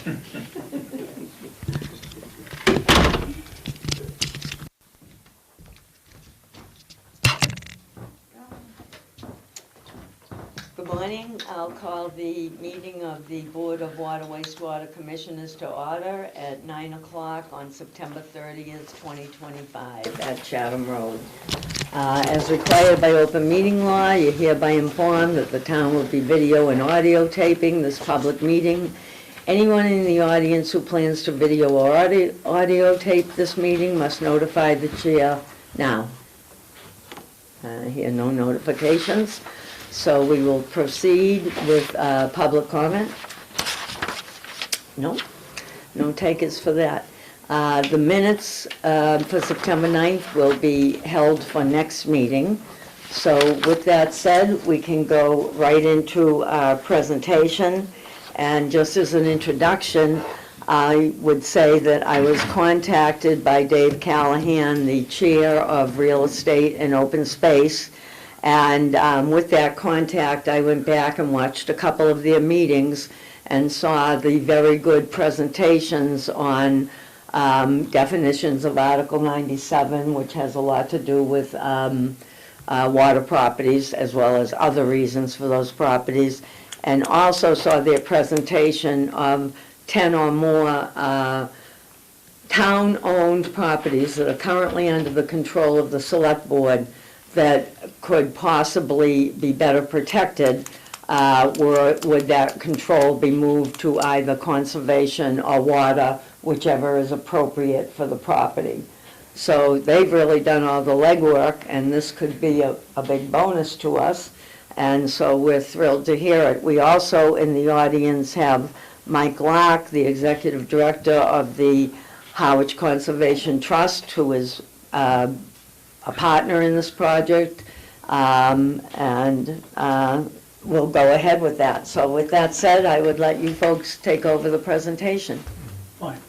Good morning. I'll call the meeting of the Board of Water Wastewater Commissioners to order at 9 o'clock on September 30th, 2025 at Chatham Road. As required by open meeting law, you're hereby informed that the town will be video and audio taping this public meeting. Anyone in the audience who plans to video or audio tape this meeting must notify the chair now. Here, no notifications. So we will proceed with public comment. No takers for that. The minutes for September 9th will be held for next meeting. So with that said, we can go right into our presentation. And just as an introduction, I would say that I was contacted by Dave Callahan, the chair of Real Estate and Open Space. And with that contact, I went back and watched a couple of their meetings and saw the very good presentations on definitions of Article 97, which has a lot to do with water properties, as well as other reasons for those properties. And also saw their presentation of 10 or more town-owned properties that are currently under the control of the Select Board that could possibly be better protected, would that control be moved to either conservation or water, whichever is appropriate for the property. So they've really done all the legwork, and this could be a big bonus to us. And so we're thrilled to hear it. We also, in the audience, have Mike Lark, the Executive Director of the Harwich Conservation Trust, who is a partner in this project, and we'll go ahead with that. So with that said, I would let you folks take over the presentation. Fine.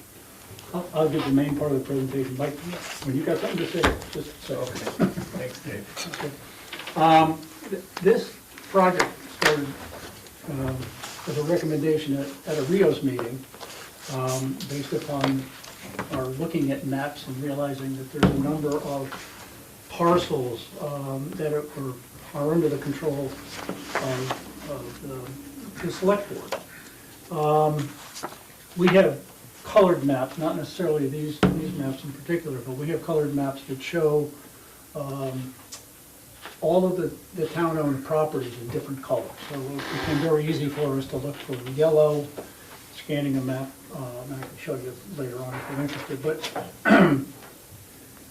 I'll give the main part of the presentation. Mike, when you got something to say, just say. Okay. Thanks, Dave. Okay. This project started as a recommendation at a RIOS meeting based upon our looking at maps and realizing that there's a number of parcels that are under the control of the Select Board. We have colored maps, not necessarily these maps in particular, but we have colored maps that show all of the town-owned properties in different colors. So it became very easy for us to look for yellow, scanning a map, and I can show you later on if you're interested. But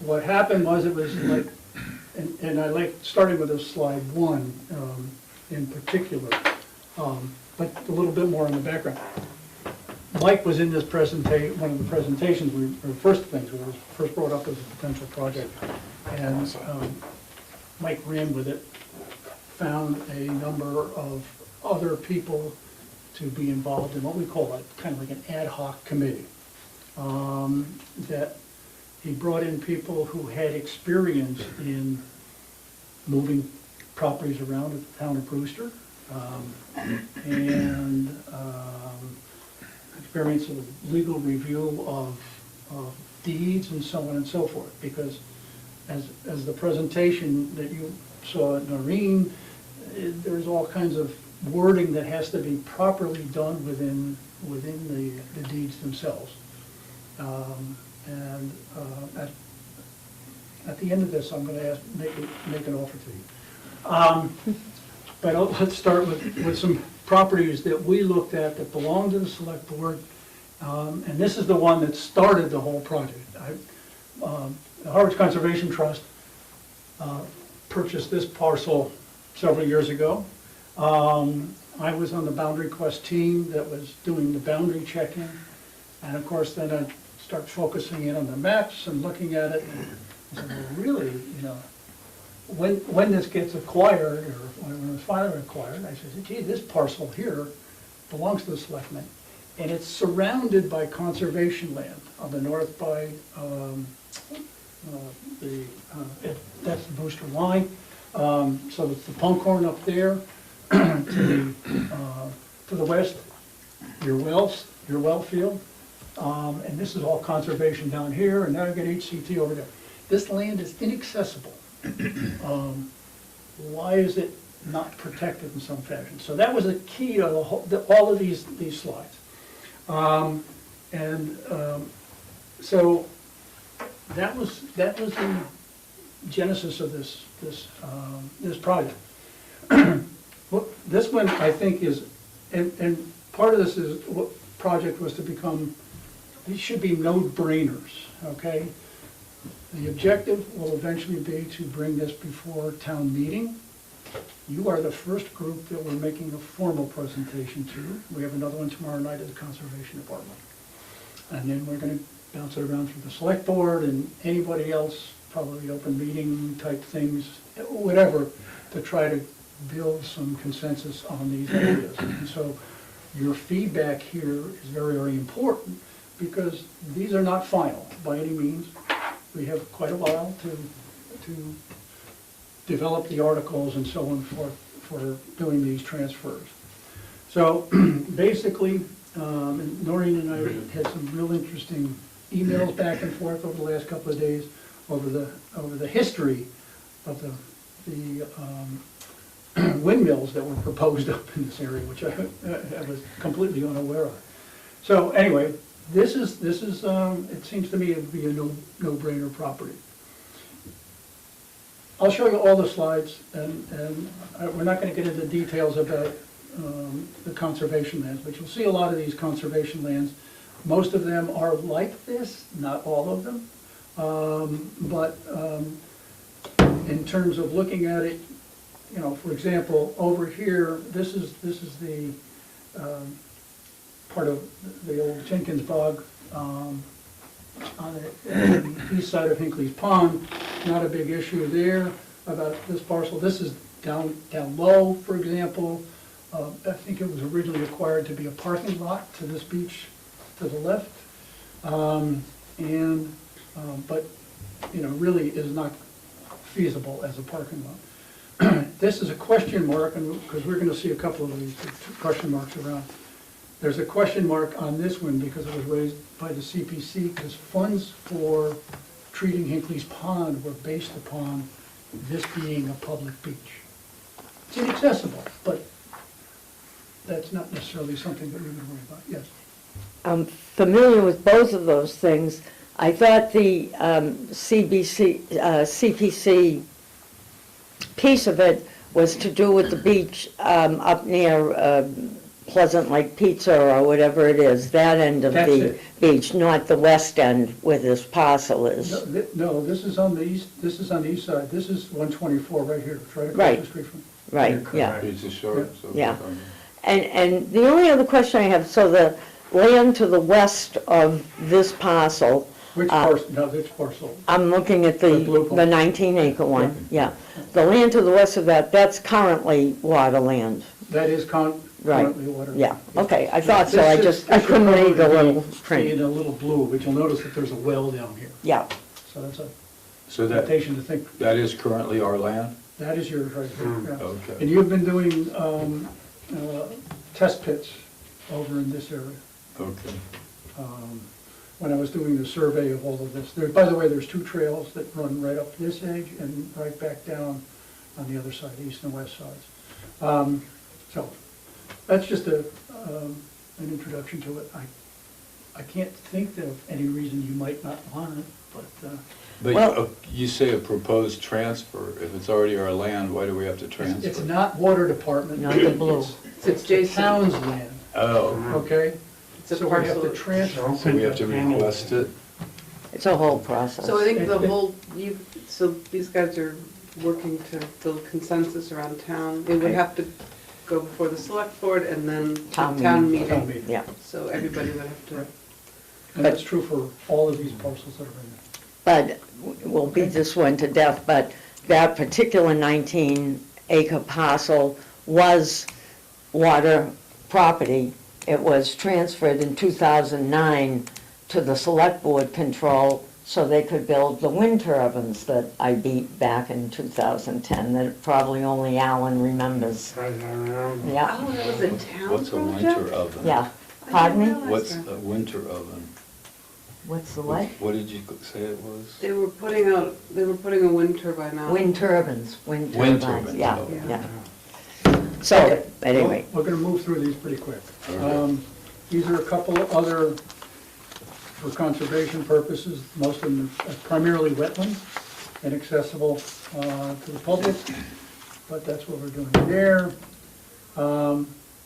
what happened was it was like, and I like starting with this slide 1 in particular, but a little bit more in the background. Mike was in this presentation, one of the presentations, or first things we were first brought up as a potential project, and Mike ran with it, found a number of other people to be involved in what we call kind of like an ad hoc committee. That he brought in people who had experience in moving properties around at the town of Brewster, and experience of legal review of deeds and so on and so forth, because as the presentation that you saw at Noreen, there's all kinds of wording that has to be properly done within the deeds themselves. At the end of this, I'm going to make an offer to you. But let's start with some properties that we looked at that belong to the Select Board, and this is the one that started the whole project. The Harwich Conservation Trust purchased this parcel several years ago. I was on the Boundary Quest team that was doing the boundary checking, and of course then I start focusing in on the maps and looking at it, and I said, well, really, when this gets acquired, or when it was finally acquired, I said, gee, this parcel here belongs to the selectmen, and it's surrounded by conservation land on the north by that's the Booster line. So it's the Punkhorn up there to the west, your Wells, your well field, and this is all conservation down here, and now you've got HCT over there. This land is inaccessible. Why is it not protected in some fashion? So that was the key to the whole, all of these slides. So that was the genesis of this project. Well, this one, I think, is, and part of this is, what project was to become, these should be no-brainers, okay? The objective will eventually be to bring this before town meeting. You are the first group that we're making a formal presentation to. We have another one tomorrow night at the Conservation Department. And then we're gonna bounce it around through the select board and anybody else, probably open meeting type things, whatever, to try to build some consensus on these areas. And so your feedback here is very, very important, because these are not final by any means. We have quite a while to develop the articles and so on for doing these transfers. So basically, and Noreen and I had some real interesting emails back and forth over the last couple of days over the history of the windmills that were proposed up in this area, which I was completely unaware of. So anyway, this is it seems to me to be a no-brainer property. I'll show you all the slides, and we're not going to get into details about the conservation lands, but you'll see a lot of these conservation lands. Most of them are like this, not all of them, but in terms of looking at it, you know, for example, over here, this is the part of the old Jenkins Bog on the east side of Hinckley's Pond. Not a big issue there about this parcel. This is down low, for example. I think it was originally acquired to be a parking lot to this beach to the left, but you know, really is not feasible as a parking lot. This is a question mark, and because we're going to see a couple of these question marks around. There's a question mark on this one because it was raised by the CPC, because funds for treating Hinckley's Pond were based upon this being a public beach. It's inaccessible, but that's not necessarily something that we would worry about. Yes? I'm familiar with both of those things. I thought the CPC piece of it was to do with the beach up near Pleasant Lake Pizza or whatever it is, that end of That's the it. beach, not the west end where this parcel is. No, this is on the east. This is on the east side. This is 124 right here. It's right across Right. the street from. Right, yeah. Pizza short, so. Yeah. And the only other question I have, so the land to the west of this parcel, Which parcel? No, which parcel? I'm looking at The blue the one. 19-acre one, yeah. The land to the west of that, that's currently water land. That is Right. currently water. Yeah, okay, I thought so, This I should couldn't read the probably little be print. in a little blue, but you'll notice that there's a well down here. Yeah, So that's a So that, invitation to think, that is currently our land? that is yours right here. yeah. Okay. And you've been doing test pits over in this area. Okay. When I was doing the survey of all of this. By the way, there's two trails that run right up this edge and right back down on the other side, east and west sides. So that's just an introduction to it. I can't think of any reason you might not want it, but But Well- you say a proposed transfer, if it's already our land, why do we have to transfer? it's not water department. Not the blue. It's the town's land, Oh, okay? It's a So we have to parcel. transfer. so we have to request it? it's a whole process. So I think the whole, so these guys are working to build consensus around town. It would have to go before the select board and then Town town meeting. Town meeting. meeting. Yeah, So everybody would have to. And that's true for all of these parcels that are in there. but we'll beat this one to death, but that particular 19-acre parcel was water property. It was transferred in 2009 to the select board control so they could build the wind turbines that I beat back in 2010, that probably only Alan remembers. Yeah, Oh, that was a town What's a winter project? oven? yeah. Pardon me? What's a winter oven? What's the what? What did you say it was? They were putting a wind turbine out. Wind turbines, wind Wind turbines, turbines, yeah, okay. yeah. So, anyway, We're gonna move through these pretty quick. Okay. These are a couple of other, for conservation purposes, most of them are primarily wetland, inaccessible to the public, but that's what we're doing there.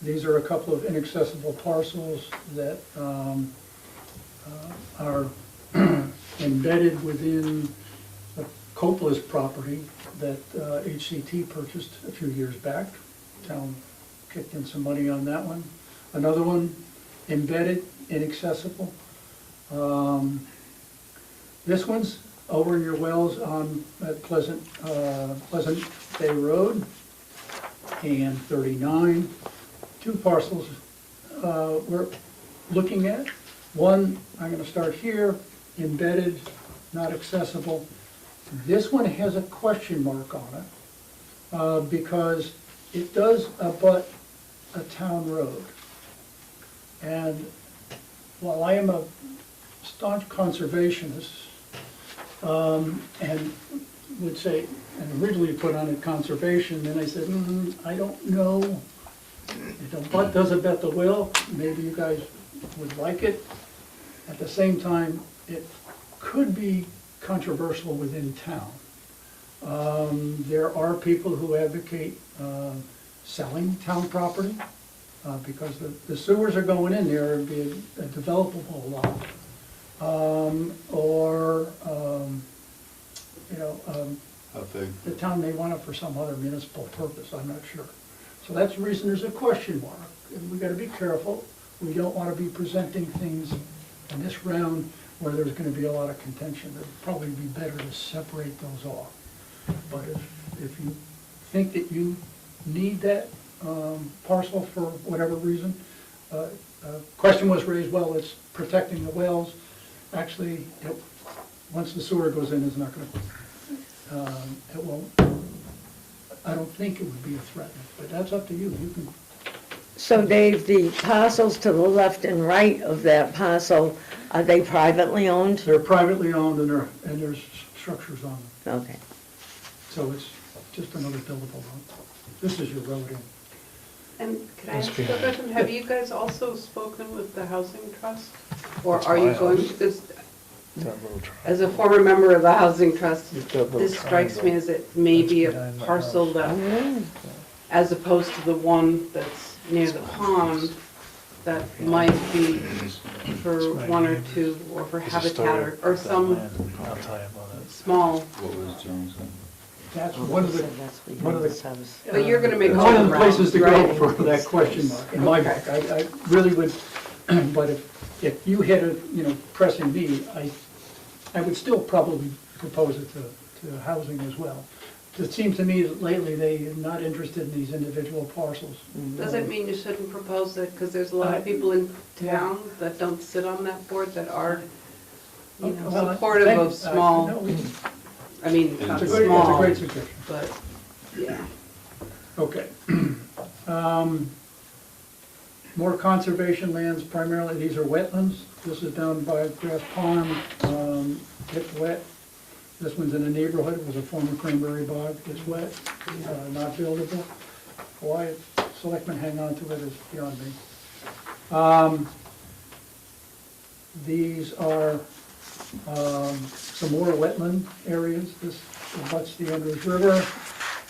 These are a couple of inaccessible parcels that are embedded within a Copla's property that HCT purchased a few years back. Town kicked in some money on that one. Another one, embedded, inaccessible. This one's over in your wells on at Pleasant Bay Road and 39. Two parcels we're looking at. One, I'm gonna start here, embedded, not accessible. This one has a question mark on it because it does abut a town road. And while I am a staunch conservationist and would say, and originally put on it conservation, then I said, I don't know. If the butt does abut the well, maybe you guys would like it. At the same time, it could be controversial within town. There are people who advocate selling town property because the sewers are going in there and be a developable lot. How big? The town may want it for some other municipal purpose, I'm not sure. So that's the reason there's a question mark. And we gotta be careful. We don't wanna be presenting things in this round where there's gonna be a lot of contention. It'd probably be better to separate those off. But if you think that you need that parcel for whatever reason, a question was raised, well, it's protecting the wells. Actually, once the sewer goes in, it's not gonna, it won't, I don't think it would be a threat, but that's up to you. You can. so Dave, the parcels to the left and right of that parcel, are they privately owned? They're privately owned and there's structures on them. Okay. So it's just another buildable road. This is your road in. And can I ask you a question? Have you guys also spoken with the housing trust? Or are you going to, this, as a former member of the housing trust, this strikes me as it may be a parcel that, as opposed to the one that's near the pond, that might be for one or two, or for habitat, or some small. What was Jones saying? That's one of the, But you're gonna make all one of the the places to go rounds, for right? that question mark, in my book. I really would, but if you had a, pressing need, I would still probably propose it to housing as well. It seems to me that lately they are not interested in these individual parcels. Doesn't mean you shouldn't propose it, because there's a lot of people in town that don't sit on that board that are, Well, supportive of small, no, I mean, It's not a It's a small, great suggestion. but, yeah. Okay. More conservation lands, primarily, these are wetlands. This is down by Grass Pond, it's wet. This one's in a neighborhood, it was a former cranberry bog, it's wet, not buildable. Why selectmen hang on to it is beyond me. These are some more wetland areas. This abuts the Andrews River,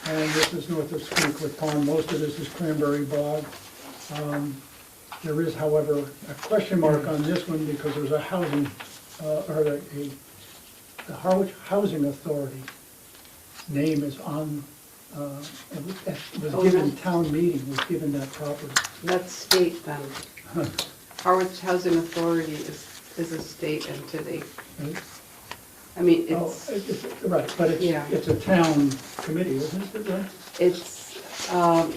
and this is north of Squeaklet Pond. Most of this is cranberry bog. There is, however, a question mark on this one because there's a housing, the Harwich Housing Authority name is on, it was given town meeting, was given that property. That's state then. Harwich Housing Authority is a state entity. I mean, it's, Right, but Yeah. it's a town committee, isn't it, right? it's,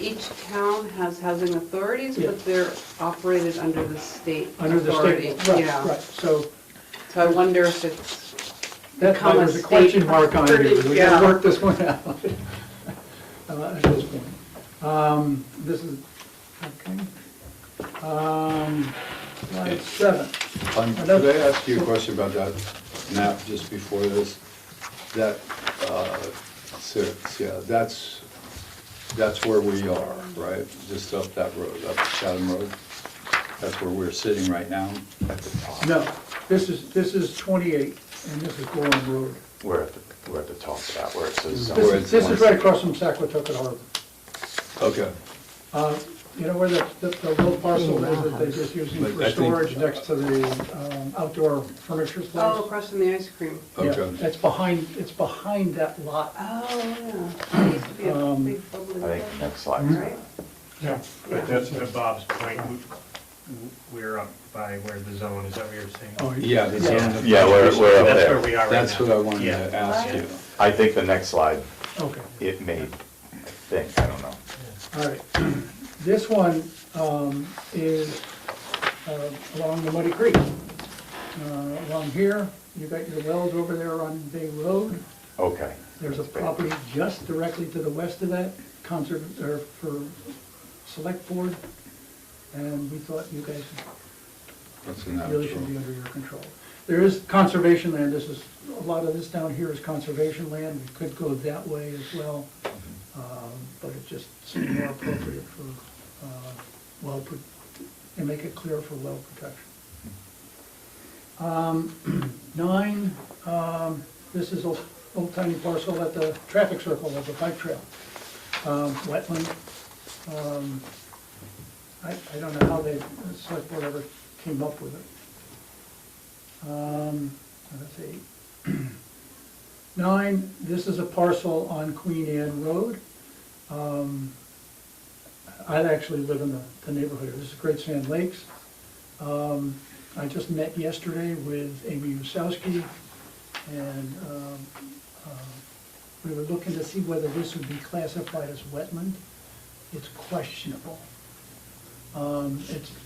each town has housing authorities, Yeah. but they're operated under the state Under the authority. state, right, Yeah. right, so So I wonder if it's that's why become a there's a question state mark on it. property, We yeah. gotta work this one out at this point. This is, okay. Slide 7. Could I ask you a question about that map just before this? That, 6, yeah, that's where we are, right? Just up that road, up Chatham Road? That's where we're sitting right now? At the top. No, this is 28, and this is Gorham Road. We're at the top of that, where it says. This is right across from Saquatucket Harbor. Okay. You know where the little parcel is that they're just using Like, for I think- storage next to the outdoor furniture place? Oh, across from the ice cream. Okay. Yeah, it's behind that lot. Oh, yeah. It used to be a big bubbly. I think next slide. Right? Yeah. But that's to Bob's point, we're up by where the zone, is that what you're saying? Oh, Yeah, the zone. Yeah, we're up That's where there. we are right now. That's what I wanted Yeah. to ask you. I think the next slide, Okay, it made, I think, I don't know. all right. This one is along the Muddy Creek. Along here, you got your wells over there on Bay Road. Okay. There's a property just directly to the west of that, for select board, and we thought you guys That's an really should be natural. under your control. There is conservation land, a lot of this down here is conservation land, we could go that way as well, but it just seemed more appropriate for, and make it clear for well protection. 9, this is a little tiny parcel at the traffic circle of the bike trail, wetland. I don't know how the select board ever came up with it. Let's see. 9, this is a parcel on Queen Anne Road. I actually live in the neighborhood. This is Great Sand Lakes. I just met yesterday with Amy Usowski, and we were looking to see whether this would be classified as wetland. It's questionable.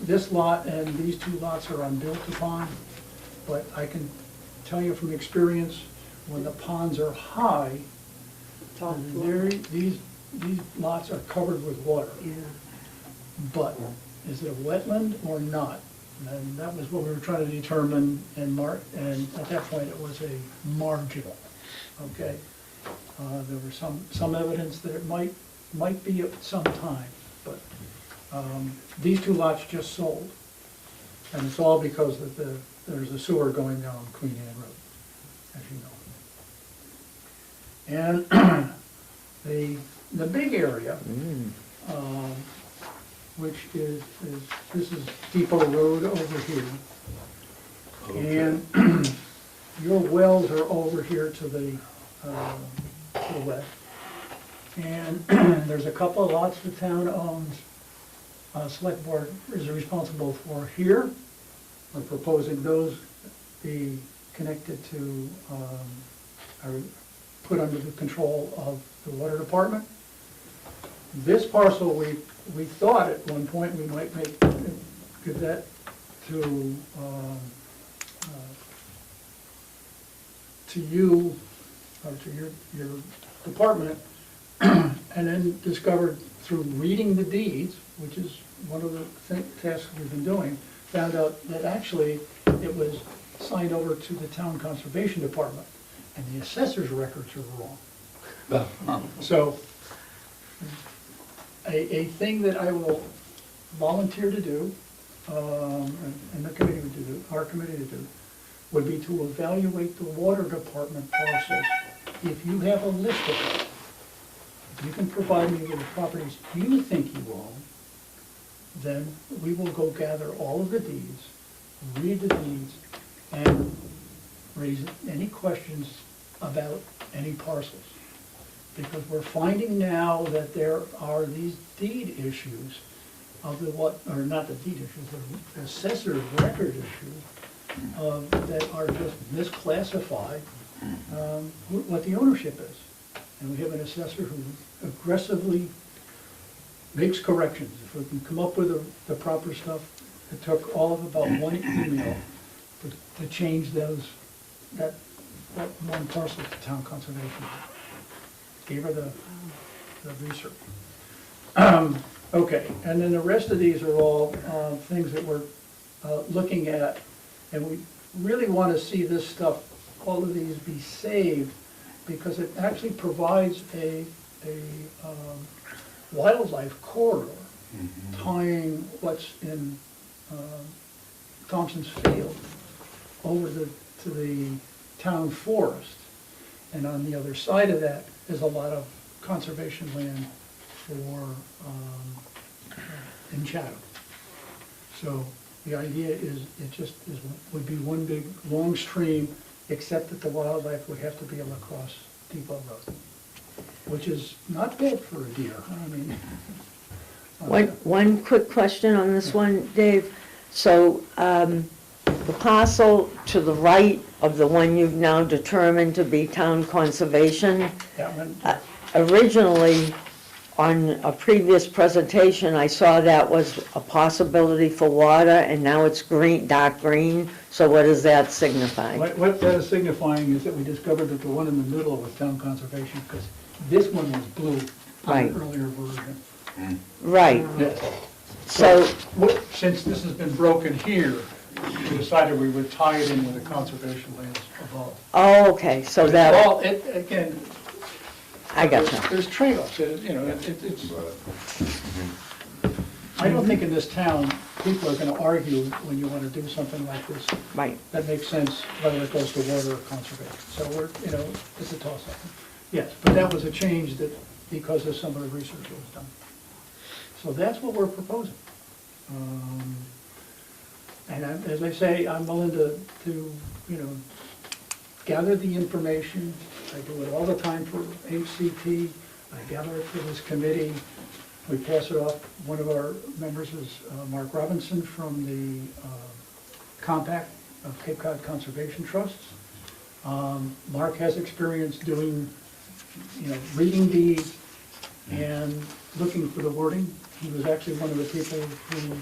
This lot and these 2 lots are unbuilt upon, but I can tell you from experience, when the ponds are high, these lots are covered with water. Yeah. But is it a wetland or not? And that was what we were trying to determine, and at that point, it was a marginal, okay? There was some evidence that it might be at some time, but these 2 lots just sold. And it's all because of there's a sewer going down Queen Anne Road, as you know. And the big area, which is this is Depot Road over here. Okay. And your wells are over here to the west. And there's a couple of lots the town owns, select board is responsible for here. We're proposing those be connected to, or put under the control of the water department. This parcel, we thought at one point we might give that to you, or to your department, and then discovered through reading the deeds, which is one of the tasks we've been doing, found out that actually it was signed over to the town conservation department, and the assessor's records are wrong. So, a thing that I will volunteer to do, and the committee would do, our committee to do, would be to evaluate the water department parcels. If you have a list of them, you can provide me with the properties you think you own, then we will go gather all of the deeds, read the deeds, and raise any questions about any parcels. Because we're finding now that there are these deed issues of or not the deed issues, the assessor's record issues that are just misclassified what the ownership is. And we have an assessor who aggressively makes corrections. If we can come up with the proper stuff, it took all of about 1 email to change that one parcel to town conservation. Gave her the research. Okay, and then the rest of these are all things that we're looking at, and we really want to see this stuff, all of these be saved, because it actually provides a wildlife corridor tying what's in Thompson's Field over to the town forest. And on the other side of that is a lot of conservation land for, in Chatham. So the idea is, would be one big, long stream, except that the wildlife would have to be able to cross Depot Road, which is not bad for a deer, I mean. One quick question on this one, Dave. So the parcel to the right of the one you've now determined to be town conservation, That one, originally, on a previous presentation, I saw that was a possibility for water, and now it's green, dark green. So what does that signify? what that is signifying is that we discovered that the one in the middle was town conservation, because this one was blue on Right. the earlier version. Right, Yes. so, Since this has been broken here, we decided we would tie it in with the conservation lands above. oh, okay, so that, Well, again, I got you. there's trade-offs, you know, it's, I don't think in this town, people are gonna argue when you wanna do something like this. Right, That makes sense, whether it goes to water or conservation. So we're, you know, it's a toss-up. Yes, but that was a change that, because of some of the research that was done. So that's what we're proposing. And as I say, I'm willing to, you know, gather the information. I do it all the time for HCP. I gather it for this committee. We pass it off. One of our members is Mark Robinson from the Compact of Cape Cod Conservation Trusts. Mark has experience doing, you know, reading deeds and looking for the wording. He was actually one of the people who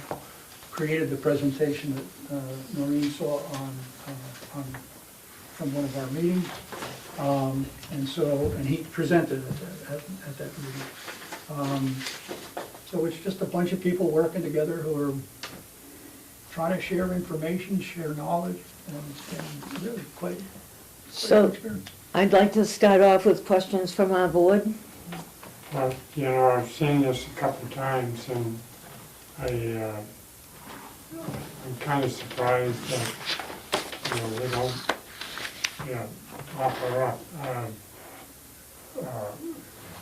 created the presentation that Noreen saw from one of our meetings. And he presented at that meeting. So it's just a bunch of people working together who are trying to share information, share knowledge, and really quite so experience. I'd like to start off with questions from our board. Well, you know, I've seen this a couple of times, and I'm kind of surprised that, you know, we don't, you know, offer up.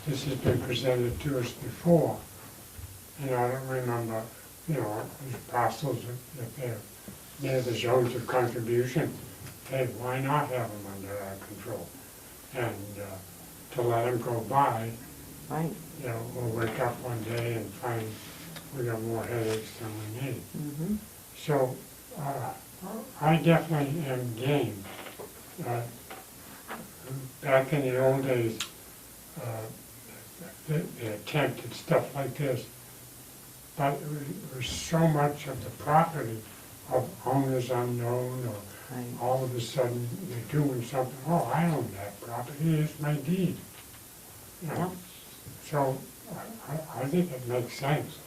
This has been presented to us before, and I don't remember, you know, these parcels, if they're near the zones of contribution, hey, why not have them under our control? And to let them go by, Right. you know, we'll wake up one day and find we got more headaches than we need. Mm-hmm. So I definitely am game. Back in the old days, they attempted stuff like this, but it was so much of the property of owners unknown, or Right. all of a sudden you're doing something, oh, I own that property, it's my deed. You know? Yep. So I think it makes sense,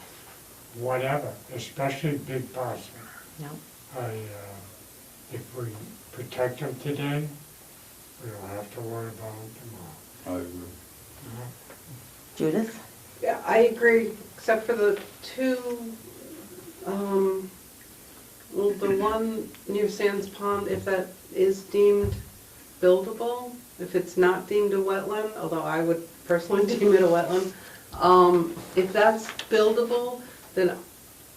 whatever, especially big parcels. Yep. If we protect them today, we don't have to worry about them tomorrow. I agree. You know? Judith? Yeah, I agree, except for the two, well, the one near Sands Pond, if that is deemed buildable, if it's not deemed a wetland, although I would personally deem it a wetland, if that's buildable, then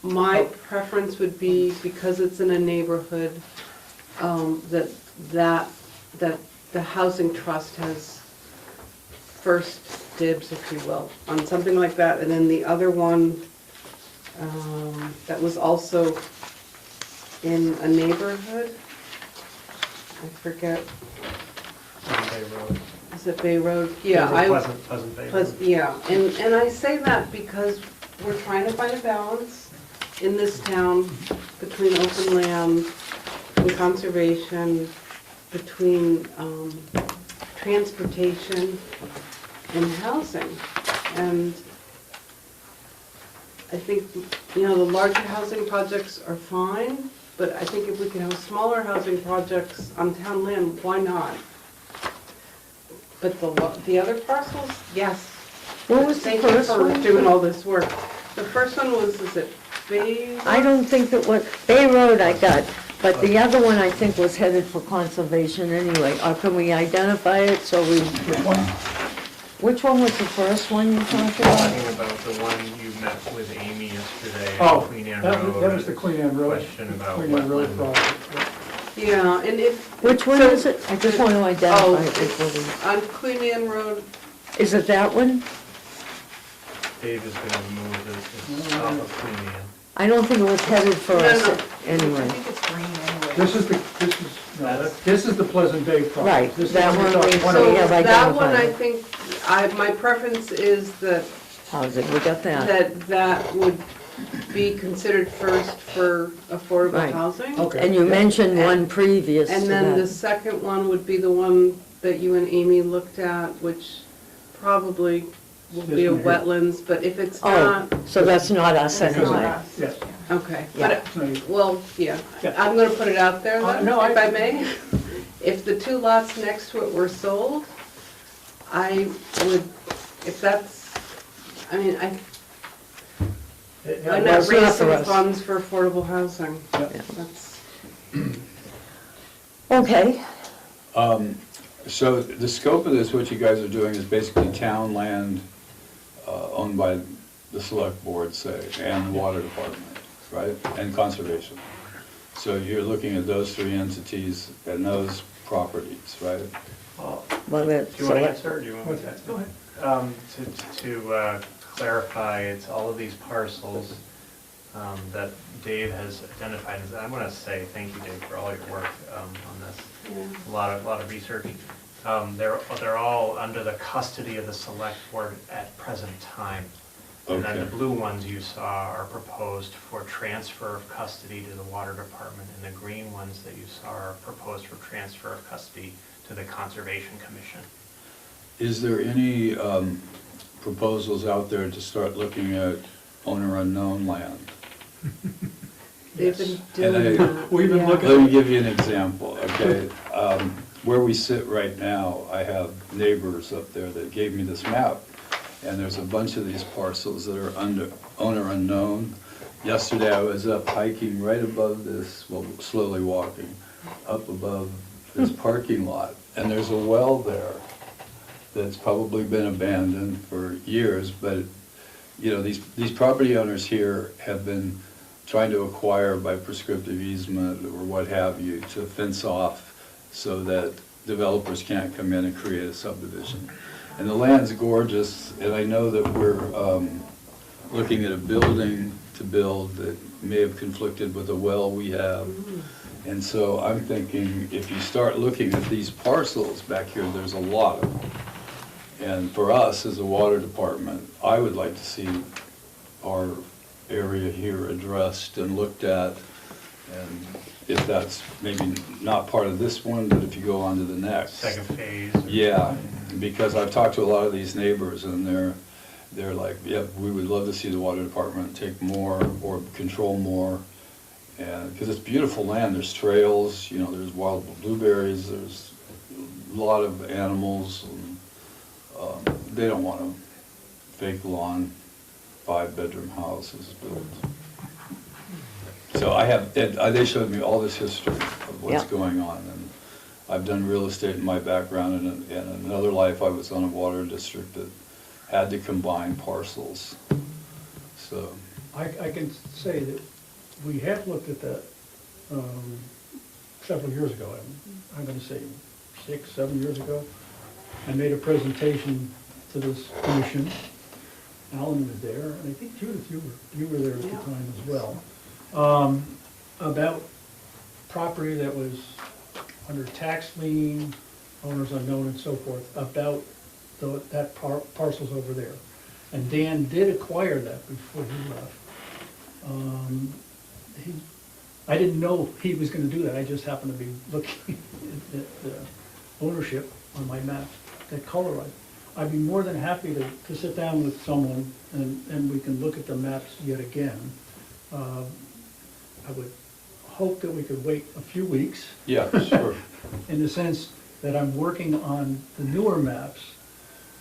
my preference would be, because it's in a neighborhood, that the housing trust has first dibs, if you will, on something like that. And then the other one, that was also in a neighborhood, I forget, Bay Road. is it Bay Road? Yeah, Pleasant Bay Road. yeah, and I say that because we're trying to find a balance in this town between open land and conservation, between transportation and housing. And I think, you know, the larger housing projects are fine, but I think if we can have smaller housing projects on town land, why not? But the other parcels, yes. What was the Thank you first for one? doing all this work. The first one was, is it Bay? I don't think that was, Bay Road I got, but the other one I think was headed for conservation anyway. Or can we identify it so we, Which one? which one was the first one you talked about? Talking about the one you met with Amy yesterday Oh, on Queen Anne that Road. was the Queen Anne Road. Question about Queen Anne Road wetland. project. Yeah, and if. Which one so- is it? I just want to identify Oh, it before we. it's on Queen Anne Road, Is it that one? Dave is gonna move this off of Queen Anne. I don't think it was headed for No, us no. I anyway. think it's green anyway. This is the Pleasant Bay project. Right, This is that one we- one so of- we have that one, I identified. think, my preference is that How's it? We got that. that would be considered first for affordable Right. housing. Okay. And you yeah. mentioned one previous to And then the that. second one would be the one that you and Amy looked at, which probably will be a This one here. wetlands, but if it's Oh, not, so that's not us That's not anyway. us. Yes. okay. Yeah. But, well, yeah, Yeah. I'm gonna put it out there then, No, if I may. If the two lots next to it were sold, I would, if that's, I mean, why not that's raise not for some us. funds for affordable housing? Yeah. That's, Okay, So the scope of this, what you guys are doing is basically town land owned by the select board, say, and the water department, right? And conservation. So you're looking at those three entities and those properties, right? Well, well, do that's, you so want to let- answer, or do you want me to? Go ahead. To clarify, it's all of these parcels that Dave has identified. I want to say thank you, Dave, for all your work on this. yeah. A lot of research. They're all under the custody of the select board at present time. And then the Okay. blue ones you saw are proposed for transfer of custody to the water department, and the green ones that you saw are proposed for transfer of custody to the Conservation Commission. Is there any proposals out there to start looking at owner unknown land? They've been And doing that. We've been yeah. looking- Let me give you an example, okay? Where we sit right now, I have neighbors up there that gave me this map, and there's a bunch of these parcels that are under owner unknown. Yesterday, I was up hiking right above this, well, slowly walking, up above this parking lot, and there's a well there that's probably been abandoned for years, but, you know, these property owners here have been trying to acquire by prescriptive easement or what have you to fence off so that developers can't come in and create a subdivision. And the land's gorgeous, and I know that we're looking at a building to build that may have conflicted with a well we have. And so I'm thinking, if you start looking at these parcels back here, there's a lot of them. And for us, as a water department, I would like to see our area here addressed and looked at. And if that's maybe not part of this one, but if you go on to the next. Second phase. Yeah, because I've talked to a lot of these neighbors and they're like, yeah, we would love to see the water department take more or control more. And, because it's beautiful land, there's trails, you know, there's wild blueberries, there's a lot of animals. And, they don't want a fake lawn, 5-bedroom houses built. So I have, they showed me all this history of what's Yeah. going on. And I've done real estate in my background, and in another life I was on a water district that had to combine parcels. So, I can say that we have looked at that several years ago. I'm going to say 6, 7 years ago. I made a presentation to this commission. Alan was there, and I think Judith, you were there at the Yeah. time as well, about property that was under tax lien, owners unknown and so forth, about that parcels over there. And Dan did acquire that before he left. I didn't know he was gonna do that, I just happened to be looking at the ownership on my map, that color. I'd be more than happy to sit down with someone and we can look at the maps yet again. I would hoped that we could wait a few weeks, Yeah, sure. in the sense that I'm working on the newer maps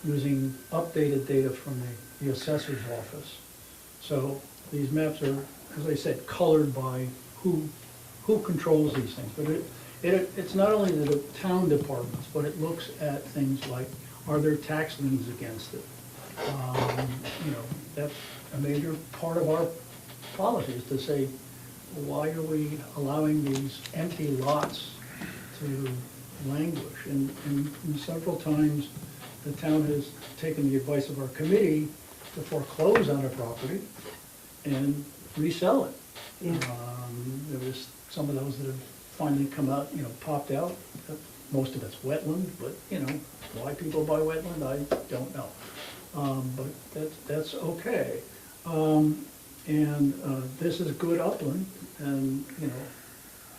using updated data from the assessor's office. So these maps are, as I said, colored by who controls these things. But it's not only the town departments, but it looks at things like, are there tax liens against it? You know, that's a major part of our policy, is to say, why are we allowing these empty lots to languish? And several times, the town has taken the advice of our committee to foreclose on a property and resell it. There was some of those that have finally come out, you know, popped out. Most of it's wetland, but, you know, why people buy wetland, I don't know. But that's okay. This is good upland, and, you know,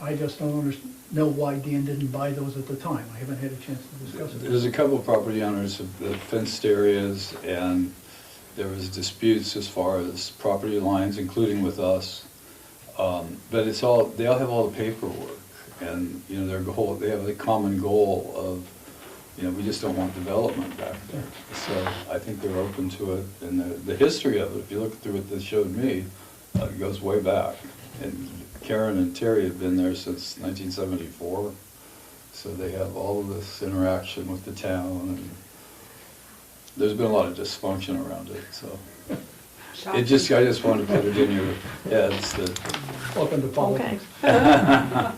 I just don't know why Dan didn't buy those at the time. I haven't had a chance to discuss it. There's a couple of property owners that fenced areas, and there was disputes as far as property lines, including with us. But it's all, they all have all the paperwork, and, you know, they have a common goal of, you know, we just don't want development back there. So I think they're open to it, and the history of it, if you look through what they showed me, it goes way back. And Karen and Terry have been there since 1974, so they have all of this interaction with the town, and there's been a lot of dysfunction around it, so. I just wanted to put it in your heads that. Welcome to politics. Okay.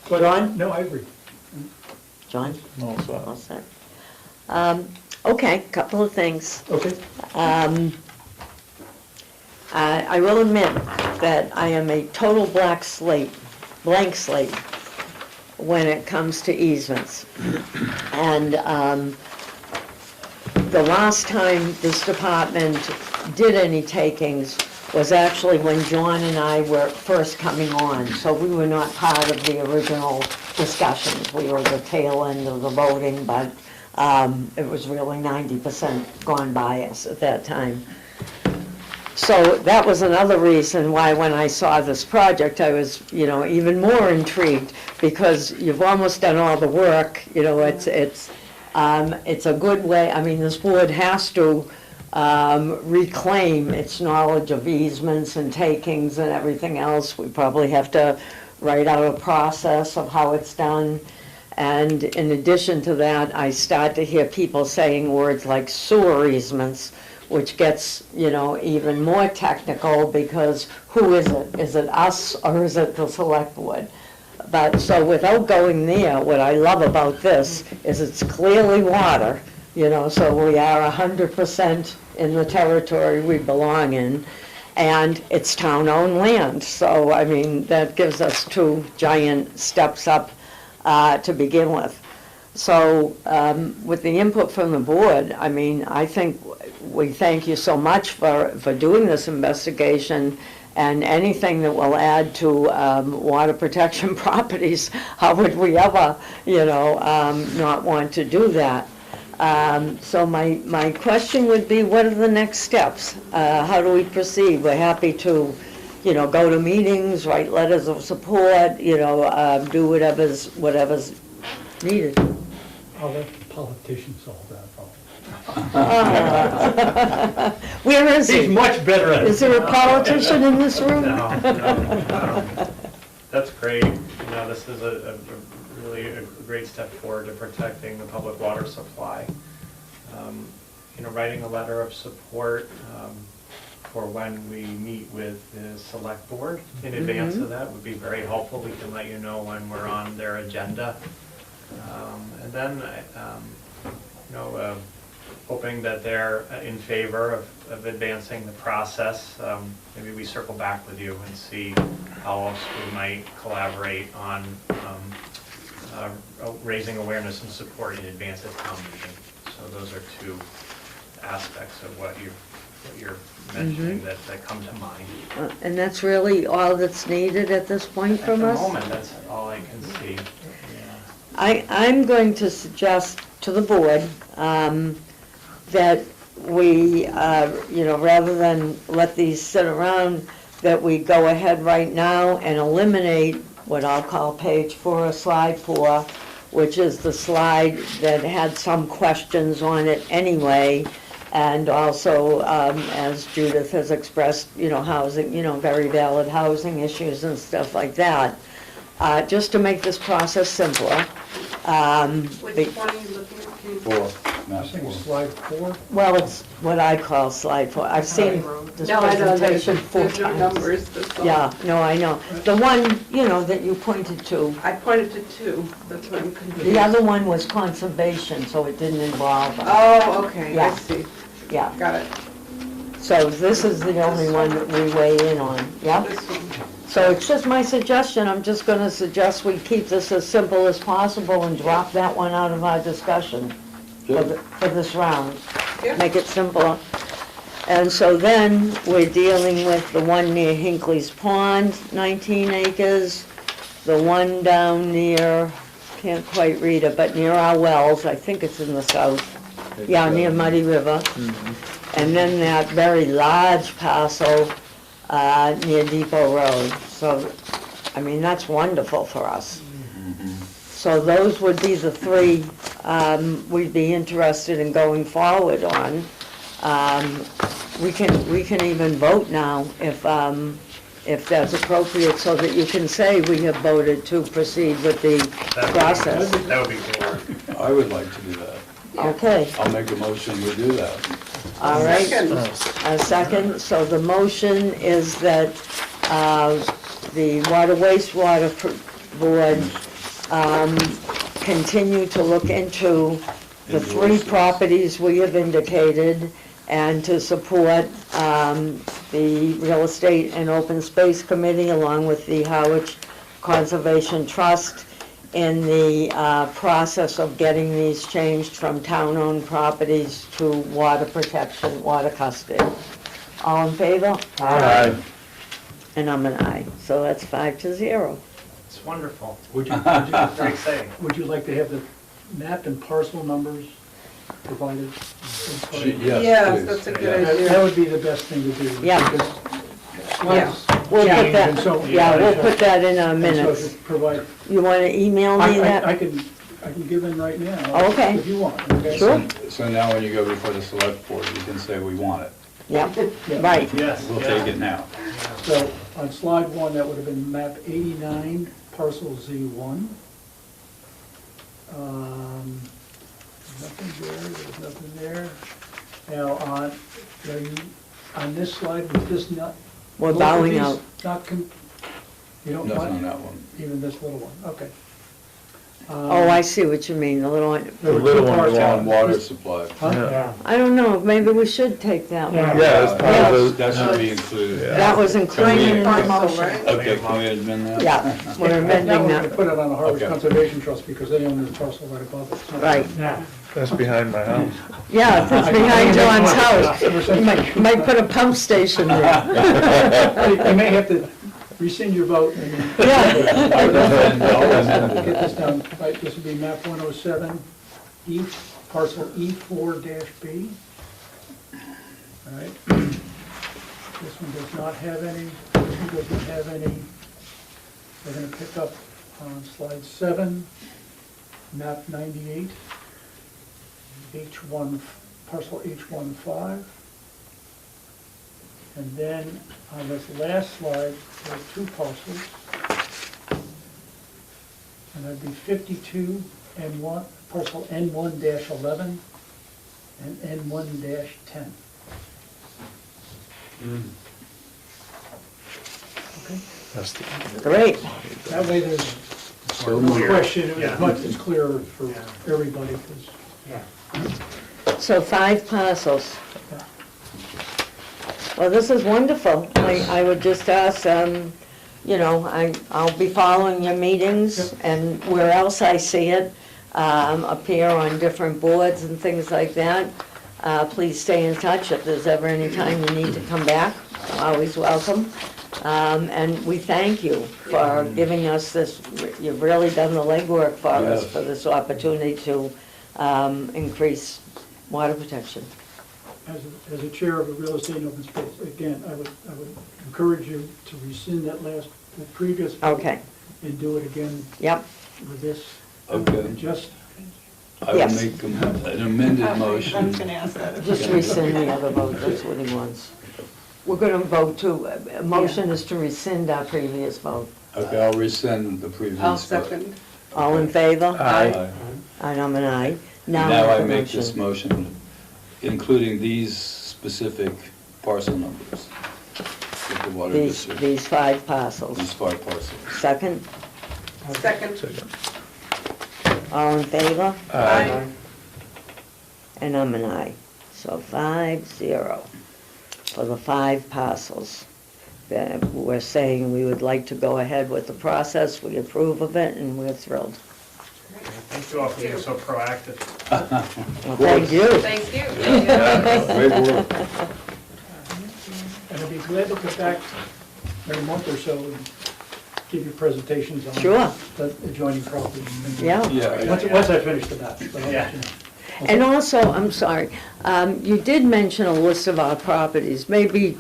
But John? no, I agree. John? No, sir. All set. Okay, couple of things. Okay. I will admit that I am a total blank slate when it comes to easements. And the last time this department did any takings was actually when John and I were first coming on. So we were not part of the original discussions. We were the tail end of the voting, but it was really 90% gone by us at that time. So that was another reason why when I saw this project, I was, you know, even more intrigued, because you've almost done all the work. You know, it's a good way. I mean, this board has to reclaim its knowledge of easements and takings and everything else. We probably have to write out a process of how it's done. And in addition to that, I start to hear people saying words like sewer easements, which gets, you know, even more technical, because who is it? Is it us, or is it the select board? But so without going there, what I love about this is it's clearly water, you know, so we are 100% in the territory we belong in, and it's town-owned land. So, I mean, that gives us two giant steps up to begin with. So with the input from the board, I mean, I think we thank you so much for doing this investigation, and anything that will add to water protection properties. How would we ever, you know, not want to do that? So my question would be, what are the next steps? How do we proceed? We're happy to, you know, go to meetings, write letters of support, you know, do whatever's needed. I'll let politicians solve that problem. Where is He's he? much better at it. Is there a politician in this room? No. That's great. You know, this is really a great step forward to protecting the public water supply. You know, writing a letter of support for when we meet with the select board in advance of that would be very helpful. We can let you know when we're on their agenda. And then, you know, hoping that they're in favor of advancing the process. Maybe we circle back with you and see how else we might collaborate on raising awareness and support in advance of town meeting. So those are two aspects of what you're mentioning that come to mind. And that's really all that's needed at this point from us? At the moment, that's all I can see. Yeah. I'm going to suggest to the board that we, you know, rather than let these sit around, that we go ahead right now and eliminate what I'll call page 4 or slide 4, which is the slide that had some questions on it anyway, and also, as Judith has expressed, housing, very valid housing issues and stuff like that, just to make this process simpler. Which one are you looking at? Can you- 4, I map think 4. slide 4. Well, it's what I call slide 4. I've seen this No, I know, presentation 4 there's no times. numbers, that's all. Yeah, no, I know. The one, that you pointed to, I pointed to 2, that's what I'm confused. the other one was conservation, so it didn't involve us. Oh, okay, I Yeah. see, Yeah, got it. so this is the only one that we weigh in on, yeah? This one. So it's just my suggestion, I'm just gonna suggest we keep this as simple as possible and drop that one out of our discussion for this round. Yeah. Make it simpler. And so then, we're dealing with the one near Hinckley's Pond, 19 acres, the one down near, can't quite read it, but near our wells, I think it's in the south. Yeah, near Muddy River. And then that very large parcel near Depot Road. So, that's wonderful for us. So those would be the 3 we'd be interested in going forward on. We can even vote now if that's appropriate, so that you can say we have voted to proceed with the process. That would be cool. I would like to do that. Okay, I'll make a motion, we do that. all right. Second. A second, so the motion is that the Water Wastewater Board continue to look into the 3 properties we have indicated, and to support the Real Estate and Open Space Committee along with the Harwich Conservation Trust in the process of getting these changed from town-owned properties to water protection, water custody. All in favor? Aye. And I'm an aye, so that's 5-0. It's wonderful. Would you Very exciting. like to have the map and parcel numbers provided? Yes, Yes, please. that's a Yeah. good That idea. would be the best thing to do. Yeah. because Yeah. slides We'll put change, and that, so- yeah, we'll put that in our And so minutes. to provide, You want to email me I that? can give them right now. Okay. If you want, okay? Sure. So now when you go before the select board, you can say we want it. Yeah, Yeah. right. Yes. We'll take it now. So on slide 1, that would have been map 89, parcel Z1. Nothing there, there's nothing there. Now, on this slide, was this not? We're both of bowing these out. You don't Nothing on want that one. even this little one, okay. Oh, I see what you mean, the little one. There were little two one parts was out. On water supply. Huh? Yeah. I don't know, maybe we should take that one. Yeah, it's part of That the, should be included. That was included in the Parcel, motion. right? Okay, can we amend that? Yeah, we're Now amending we're going to that. put it on the Harwich Okay. Conservation Trust because they own this parcel right above it. so- Right. Yeah. that's behind my house. Yeah, it's behind John's house. You might put a pump station there. You may have to rescind your vote and Yeah, get this down. Right, this would be map 107, parcel E4-B. All right. This one does not have any, this one doesn't have any. We're going to pick up on slide 7, map 98, H1, parcel H15. And then on this last slide, there are 2 parcels. And that'd be 52 N1, parcel N1-11 and N1-10. Okay, That's the, great. that way there's So no moved. question, Yeah. as much as clearer for everybody, because So 5 parcels. Well, this is wonderful. I would just ask, I'll be following your meetings, and where else I see it, appear on different boards and things like that. Please stay in touch if there's ever any time you need to come back. Always welcome. And we thank you for giving us this, you've really done the legwork for us, Yes. for this opportunity to increase water protection. as a chair of the real estate and open space, again, I would encourage you to rescind the previous vote Okay, and do it again yep, with this. Okay. And just, I will Yes. make an amended motion. just rescind the other vote, that's what he wants. We're gonna vote to, a motion is to rescind our previous vote. Okay, I'll rescind the previous vote. I'll second. All in favor? Aye. I'm an aye. Now make I the make this motion. motion, including these specific parcel numbers with the water district, These 5 parcels. these 5 parcels. Second, Second. all in favor? Aye. And I'm an aye. So 5-0 for the 5 parcels. We're saying we would like to go ahead with the process, we approve of it, and we're thrilled. Thank you all for being so proactive. Well, thank you. Thank you. Great work. and I'd be glad to get back in a month or so and give you presentations on Sure. the adjoining properties. Yeah. Yeah, Once I finish the map. but I'll Yeah. let you know. And also, I'm sorry, you did mention a list of our properties. Maybe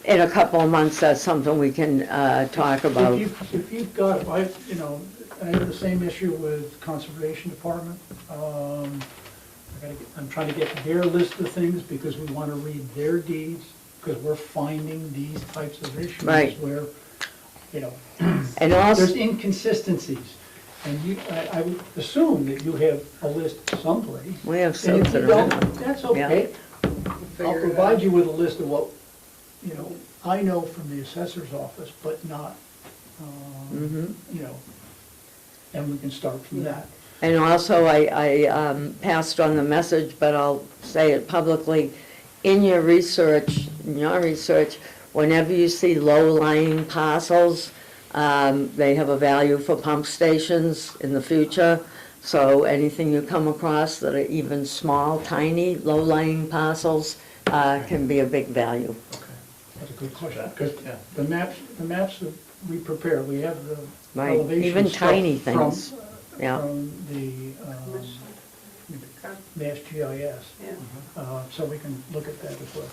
in a couple of months, that's something we can talk about. If you've got, I have the same issue with Conservation Department. I'm trying to get their list of things because we want to read their deeds, because we're finding these types of issues. Right. Where, And also, there's inconsistencies. And I would assume that you have a list someplace. we have And if you something. don't, that's okay. I'll Figure it provide out. you with a list of what, I know from the assessor's office, but not, Mhm. and we can start from that. And also, I passed on the message, but I'll say it publicly, in your research, whenever you see low-lying parcels, they have a value for pump stations in the future. So anything you come across that are even small, tiny, low-lying parcels can be a big value. That's a good question, because Yeah. the maps that we prepare, we have the Right, elevation even stuff tiny from- things. Yeah. From the Mass GIS, Yeah. so we can look at that as well.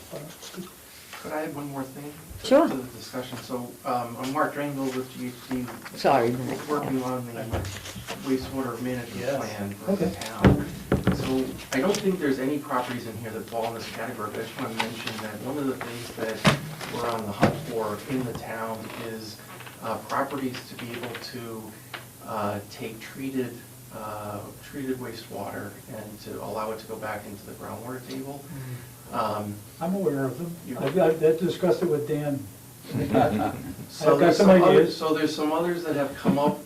Could I add one more thing? Sure. To the discussion? So, I'm Mark Drainville with GHD. Sorry, Matt, Working on the wastewater management Yes. plan for the town. So, I don't think there's any properties in here that fall in this category, but I just want to mention that one of the things that we're on the hunt for in the town is properties to be able to take treated wastewater and to allow it to go back into the groundwater table. I'm aware of them. You- I've discussed it with Dan. So I've got there's some some ideas. so there's some others that have come up,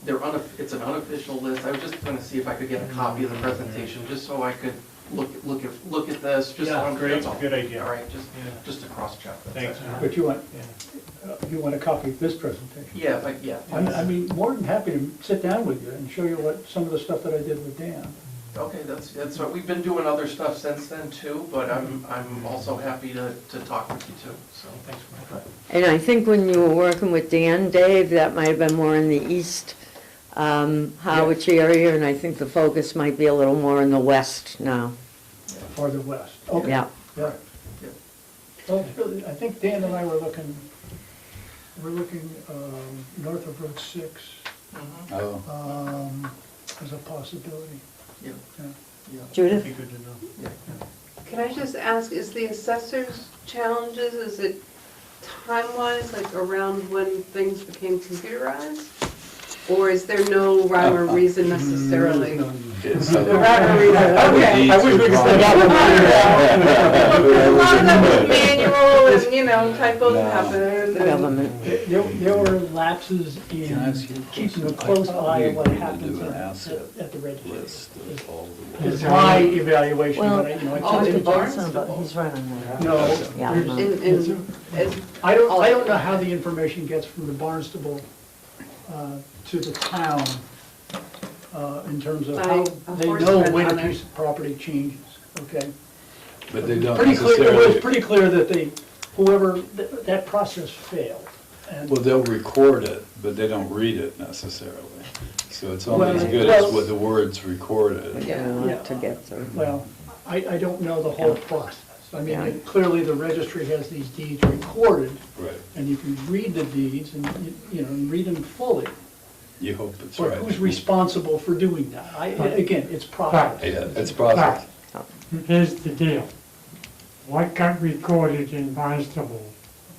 it's an unofficial list. I was just gonna see if I could get a copy of the presentation, just so I could look at this, just so Yeah, I'm. great, that's all. good idea. All right, Yeah. just to cross-check. that's Thanks, it. Mark. But you Yeah. want a copy of this presentation? Yeah, yeah. I mean, more than happy to sit down with you and show you some of the stuff that I did with Dan. Okay, that's what, we've been doing other stuff since then too, but I'm also happy to talk with you too, so. Thanks, Mark. And I think when you were working with Dan, Dave, that might have been more in the east Harwich area, and I think the focus might be a little more in the west now. Farther west. Okay. Yeah. Yeah. Yeah. Well, it's really, I think Dan and I were looking north of Route 6 Oh, as a possibility. Yeah, Yeah. yeah. Judith? Be good to know. Yeah. Can I just ask, is the assessor's challenges, is it time-wise, like around when things became computerized? Or is there no rhyme or reason necessarily? it's The rhyme or reason, okay. I wish we could say A lot of that was manual and, typos happen. The government. There were lapses Can I ask you in a keeping a question? close I thought eye we on what agreed to happens do an asset at the register. list of all the It's my evaluation, Well, but I all took in it. Barnes? He's running that. No, Yeah, there's- no. I don't know how the information gets from the Barnstable to the town in terms of how A they horse know went when on a it. piece of property changes, okay? But they don't Pretty clear, it was necessarily, pretty clear that whoever, that process failed. And well, they'll record it, but they don't read it necessarily. So it's only as Well, good well- as what the words recorded. We got a lot to get through. Well, I don't know the whole process, I Yeah. mean, clearly the registry has these deeds recorded, Right. and you can read the deeds and, and read them fully. You hope it's But right. who's responsible for doing that? Again, it's process. Yeah, it's process. But here's the deal. What got recorded in Barnstable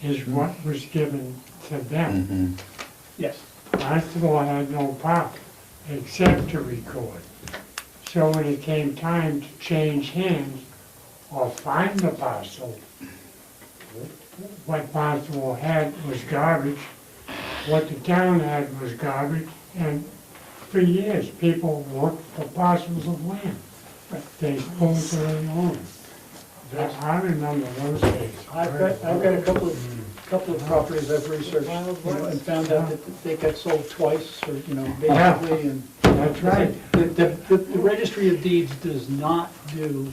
is what was given to them. Mhm. Yes. Barnstable had no power except to record. So when it came time to change hands or find the parcel, what Barnstable had was garbage, what the town had was garbage, and for years, people looked for parcels of land that they supposedly owned. I remember those days. I've got a couple of properties I've researched, and found out that they got sold twice, or, basically, and. That's right. The registry of deeds does not do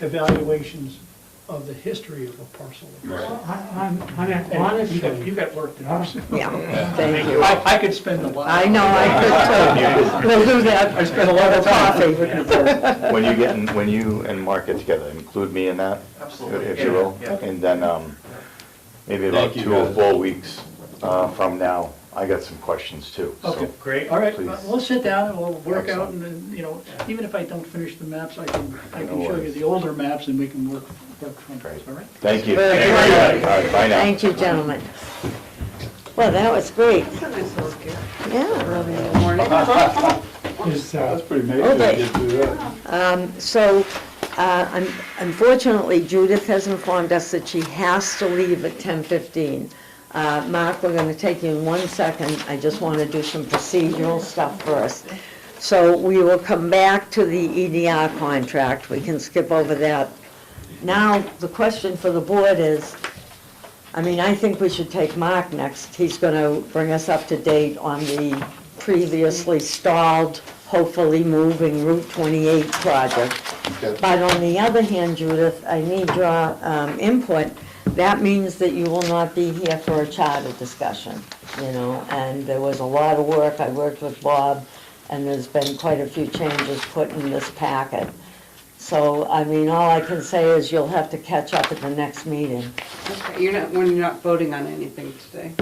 evaluations of the history of a parcel. Right. I'm And honestly, you got work to do. Yeah, thank you. I could spend a lot. I know, I could too. We'll do that. I spent a lot of time. When you and Mark get together, include me in that, Absolutely. if you will. Yeah. And then, maybe about Thank you, 2 or guys. 4 weeks from now, I got some questions too. so- Okay. Great. All right, Please. we'll sit down and we'll work out, Excellent. and then, even if I don't finish the maps, I can No show you worries. the older maps, and we can work from those, Great. all right? Thank you. Very All good. right, bye now. Thank you, gentlemen. Well, that was great. It's a nice little gift. Yeah. Early in the morning. is, That's pretty amazing Okay. to get through that. So, unfortunately, Judith has informed us that she has to leave at 10:15. Mark, we're going to take you in 1 second. I just want to do some procedural stuff first. So we will come back to the EDR contract. We can skip over that. Now, the question for the board is, I think we should take Mark next. He's going to bring us up to date on the previously stalled, hopefully moving Route 28 project. Okay. But on the other hand, Judith, I need your input. That means that you will not be here for a charter discussion, and there was a lot of work. I worked with Bob, and there's been quite a few changes put in this packet. So, all I can say is you'll have to catch up at the next meeting. Okay, you're not voting on anything today?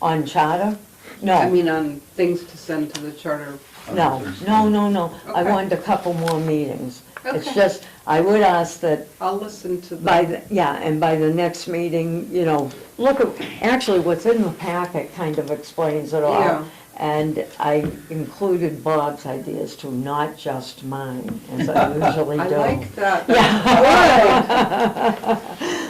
On charter? No. On things to send to the charter. No. I Okay. wanted a couple more meetings. It's Okay. just, I would ask that I'll listen to by, the, and by the next meeting, look at, actually, what's in the packet kind of explains it all. Yeah. And I included Bob's ideas too, not just mine, as I usually do. I like that.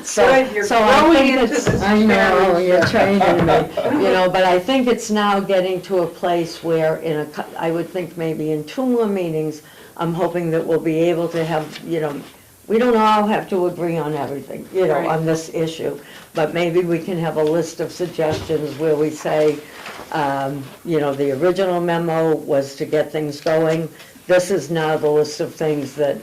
So, Good, you're so I growing think into it's, this I know, challenge. you're training me, but I think it's now getting to a place where I would think maybe in 2 more meetings, I'm hoping that we'll be able to have, we don't all have to agree on everything, Right. on this issue, but maybe we can have a list of suggestions where we say, the original memo was to get things going. This is now the list of things that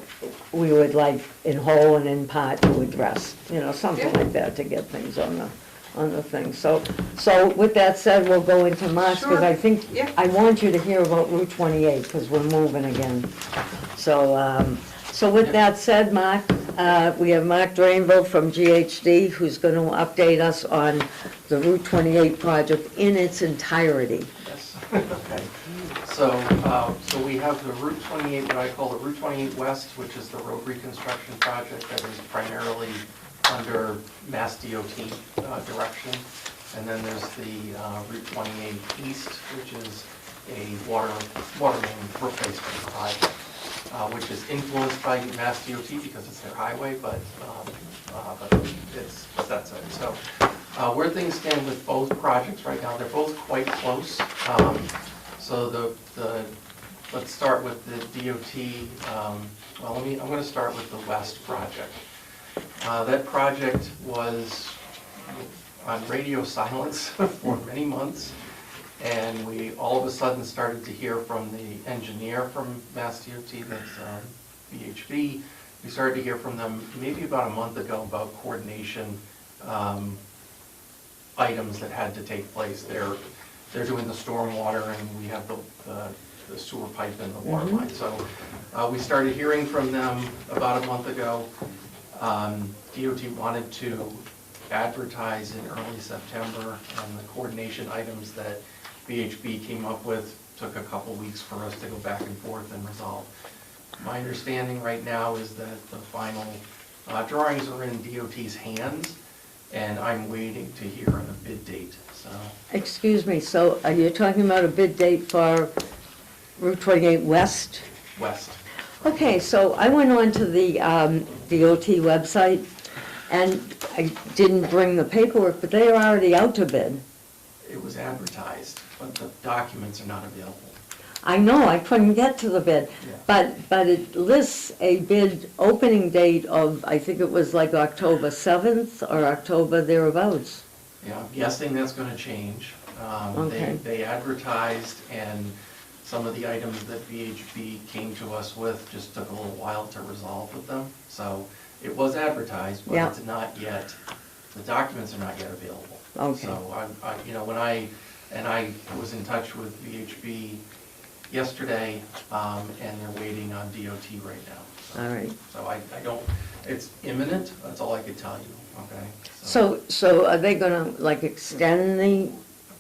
we would like in whole and in part to address, something Yeah. like that to get things on the thing. So with that said, we'll go into March, because I Sure. think, Yeah. I want you to hear about Route 28, because we're moving again. So with that said, Mark, we have Mark Drainville from GHD, who's going to update us on the Route 28 project in its entirety. Yes, okay. So we have the Route 28, what I call the Route 28 West, which is the road reconstruction project that is primarily under Mass DOT direction. And then there's the Route 28 East, which is a water main replacement project, which is influenced by Mass DOT because it's their highway, but that's it. So where things stand with both projects right now, they're both quite close. So let's start with the DOT. I'm going to start with the West project. That project was on radio silence for many months, and we all of a sudden started to hear from the engineer from Mass DOT, that's VHB. We started to hear from them maybe about a month ago about coordination items that had to take place. They're doing the stormwater, and we have the sewer pipe and the water line. So we started hearing from them about a month ago. DOT wanted to advertise in early September, and the coordination items that VHB came up with took a couple weeks for us to go back and forth and resolve. My understanding right now is that the final drawings are in DOT's hands, and I'm waiting to hear on a bid date, so. Excuse me, so are you talking about a bid date for Route 28 West? West. Okay, so I went on to the DOT website, and I didn't bring the paperwork, but they are already out to bid. It was advertised, but the documents are not available. I know, I couldn't get to the bid, Yeah. but it lists a bid opening date of, I think it was like October 7th or October thereabouts. Yeah, I'm guessing that's gonna change. Okay. They advertised, and some of the items that VHB came to us with just took a little while to resolve with them. So it was advertised, but Yeah. it's not yet, the documents are not yet available. Okay. So you know, when I was in touch with VHB yesterday, and they're waiting on DOT right now. All right. So I don't, it's imminent, that's all I could tell you, okay? So are they gonna like extend the,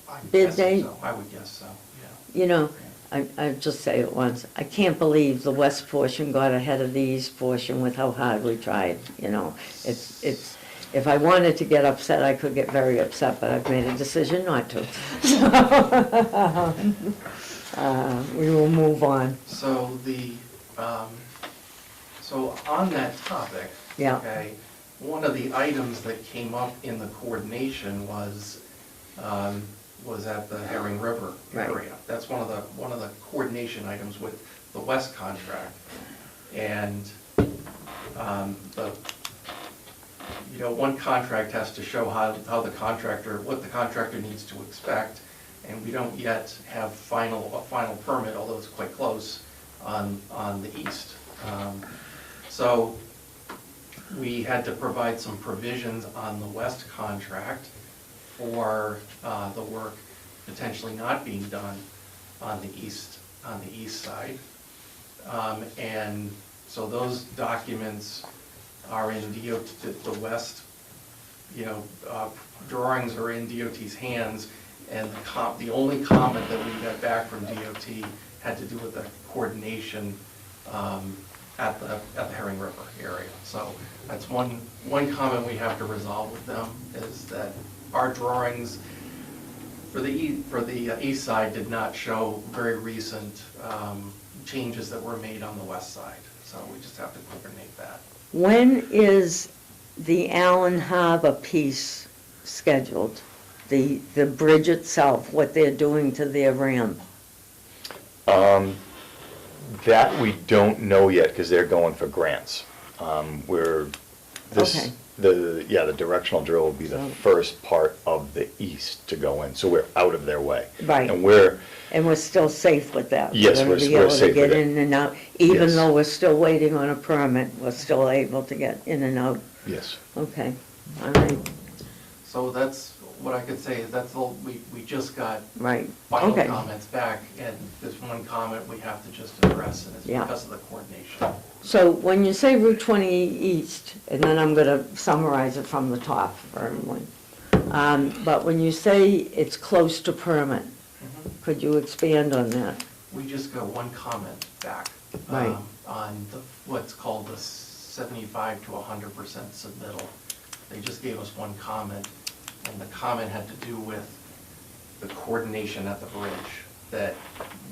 I'm bid guessing date? so. I would guess so, yeah. you know, I just say it once, I can't believe the west portion got ahead of the east portion with how hard we tried, you know. It's, if I wanted to get upset, I could get very upset, but I've made a decision not to. We will move on. So so on that topic, Yeah. okay, one of the items that came up in the coordination was at the Herring River Right. area. That's one of the coordination items with the West contract. And one contract has to show how the contractor, what the contractor needs to expect, and we don't yet have a final permit, although it's quite close, on the east. So we had to provide some provisions on the west contract for the work potentially not being done on the east side. And so those documents are in DOT, the west, drawings are in DOT's hands, and the only comment that we got back from DOT had to do with the coordination at the Herring River area. So that's one comment we have to resolve with them, is that our drawings for the east side did not show very recent changes that were made on the west side. So we just have to coordinate that. When is the Allen Harbor piece scheduled? The bridge itself, what they're doing to their ramp? That we don't know yet, because they're going for grants. Okay. The directional drill will be the first part of the east to go in, so we're out of their way. Right. And we're still safe with that? Yes, we're We're going to safe be able to with get it. in and out, even Yes. though we're still waiting on a permit, we're still able to get in and out? yes. Okay, all right, So that's what I could say, is that's all, we just got right, final okay. comments back, and there's one comment we have to just address, and it's Yeah. because of the coordination. So when you say Route 20 East, and then I'm going to summarize it from the top for everyone, but when you say it's close to permit, could you expand on that? We just got one comment back Right. on what's called the 75 to 100% submittal. They just gave us one comment, and the comment had to do with the coordination at the bridge that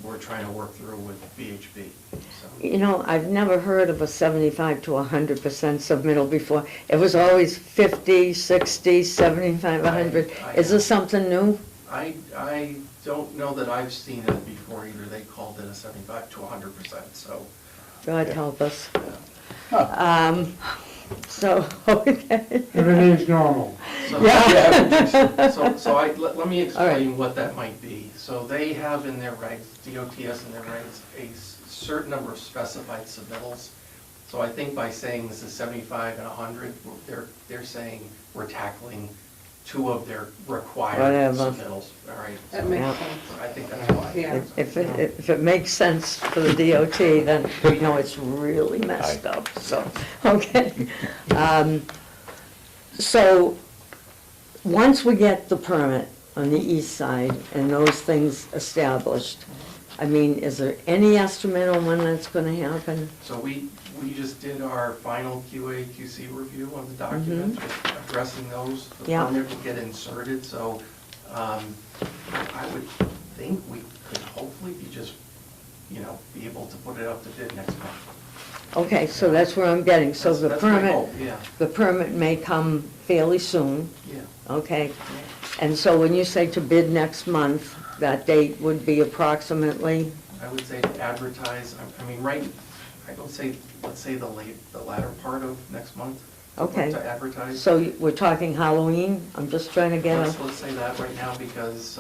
we're trying to work through with VHB. So You know, I've never heard of a 75 to 100% submittal before. It was always 50, 60, 75, 100. Is this something new? I don't know that I've seen it before either. They called it a 75 to 100%, so. God help us. yeah. So, okay. Everything's normal. So, Yeah. So let me explain what that might be. So they have in their regs, DOTS in their regs, a certain number of specified submittals. So I think by saying this is 75 and 100, they're saying we're tackling two of their required Whatever. submittals, all right? That So makes Yeah. sense. I think that's why. Yeah. If it makes sense for the DOT, then we know it's really messed up, so, okay. So, once we get the permit on the east side and those things established, I mean, is there any estimate on when that's gonna happen? So we just did our final QA, QC review on the document, just addressing those. The Yeah. permit will get inserted, so I would think we could hopefully be just, be able to put it up to bid next month. Okay, so that's where I'm getting, so the That's my permit, hope, yeah, the permit may come fairly soon, yeah. okay? And so when you say to bid next month, that date would be approximately, I would say to advertise, I mean, I don't say, let's say the latter part of next month. Okay. To advertise. so we're talking Halloween? I'm just trying to get Let's say that right now, because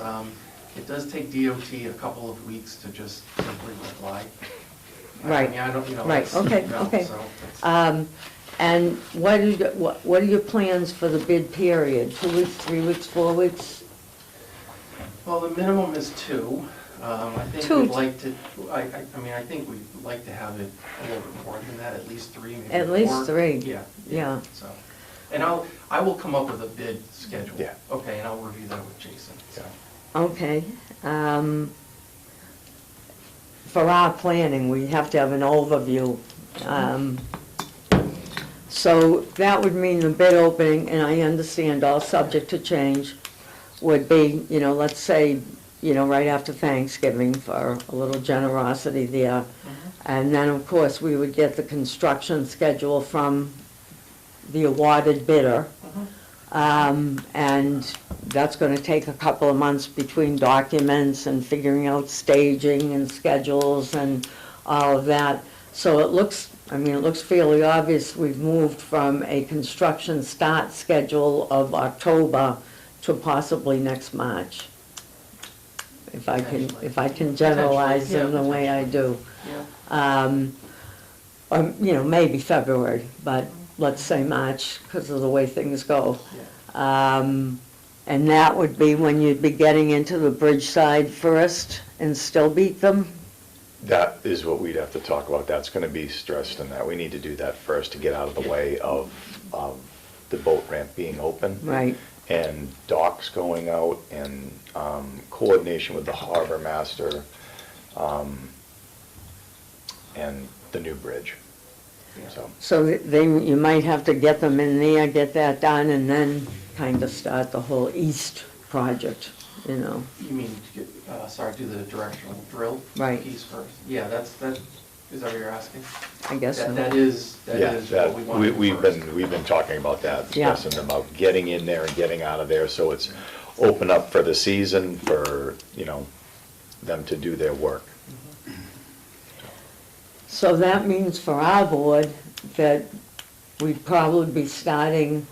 it does take DOT a couple of weeks to just simply reply. Right. I mean, I don't, Right, it's, okay, okay. so it's- And what are your plans for the bid period? 2 weeks, 3 weeks, 4 weeks? Well, the minimum is 2. I think 2. we'd like to, I think we'd like to have it a little bit more than that, at least 3, maybe 4. At least 3. Yeah. Yeah. So, and I will come up with a bid schedule. Yeah. Okay, and I'll review that with Jason. So. Okay. For our planning, we have to have an overview. So that would mean the bid opening, and I understand all subject to change, would be, let's say, right after Thanksgiving for a little generosity there. And then, of course, we would get the construction schedule from the awarded bidder. And that's gonna take a couple of months between documents and figuring out staging and schedules and all of that. So it looks fairly obvious we've moved from a construction start schedule of October to possibly next March. If I can generalize in the way I do. Yeah. Or, maybe February, but let's say March, because of the way things go. And that would be when you'd be getting into the bridge side first and still beat them? That is what we'd have to talk about. That's gonna be stressed in that. We need to do that first to get out of the way of the boat ramp being open. Right. And docks going out and coordination with the harbor master and the new bridge. So you might have to get them in there, get that done, and then kind of start the whole east project, You mean, do the directional drill Right. piece first? Yeah, is that what you're asking? I guess so. That is what we want We've first. been talking about that, Yeah. discussing about getting in there and getting out of there, so it's open up for the season for, them to do their work. So that means for our board that we'd probably be starting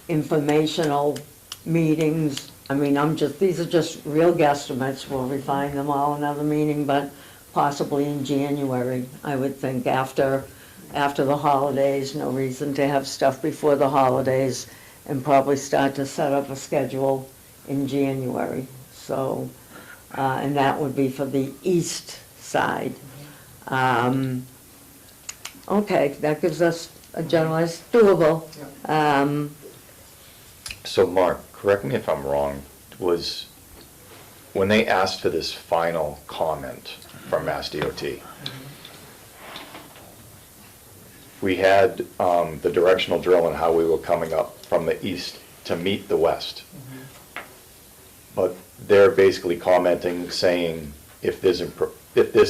informational meetings. These are just real guesstimates, we'll refine them all another meeting, but possibly in January, I would think, after the holidays. No reason to have stuff before the holidays, and probably start to set up a schedule in January. So, and that would be for the east side. Okay, that gives us a generalized, doable. So Mark, correct me if I'm wrong, was, when they asked for this final comment from Mass DOT, we had the directional drill and how we were coming up from the east to meet the west. But they're basically commenting, saying, if this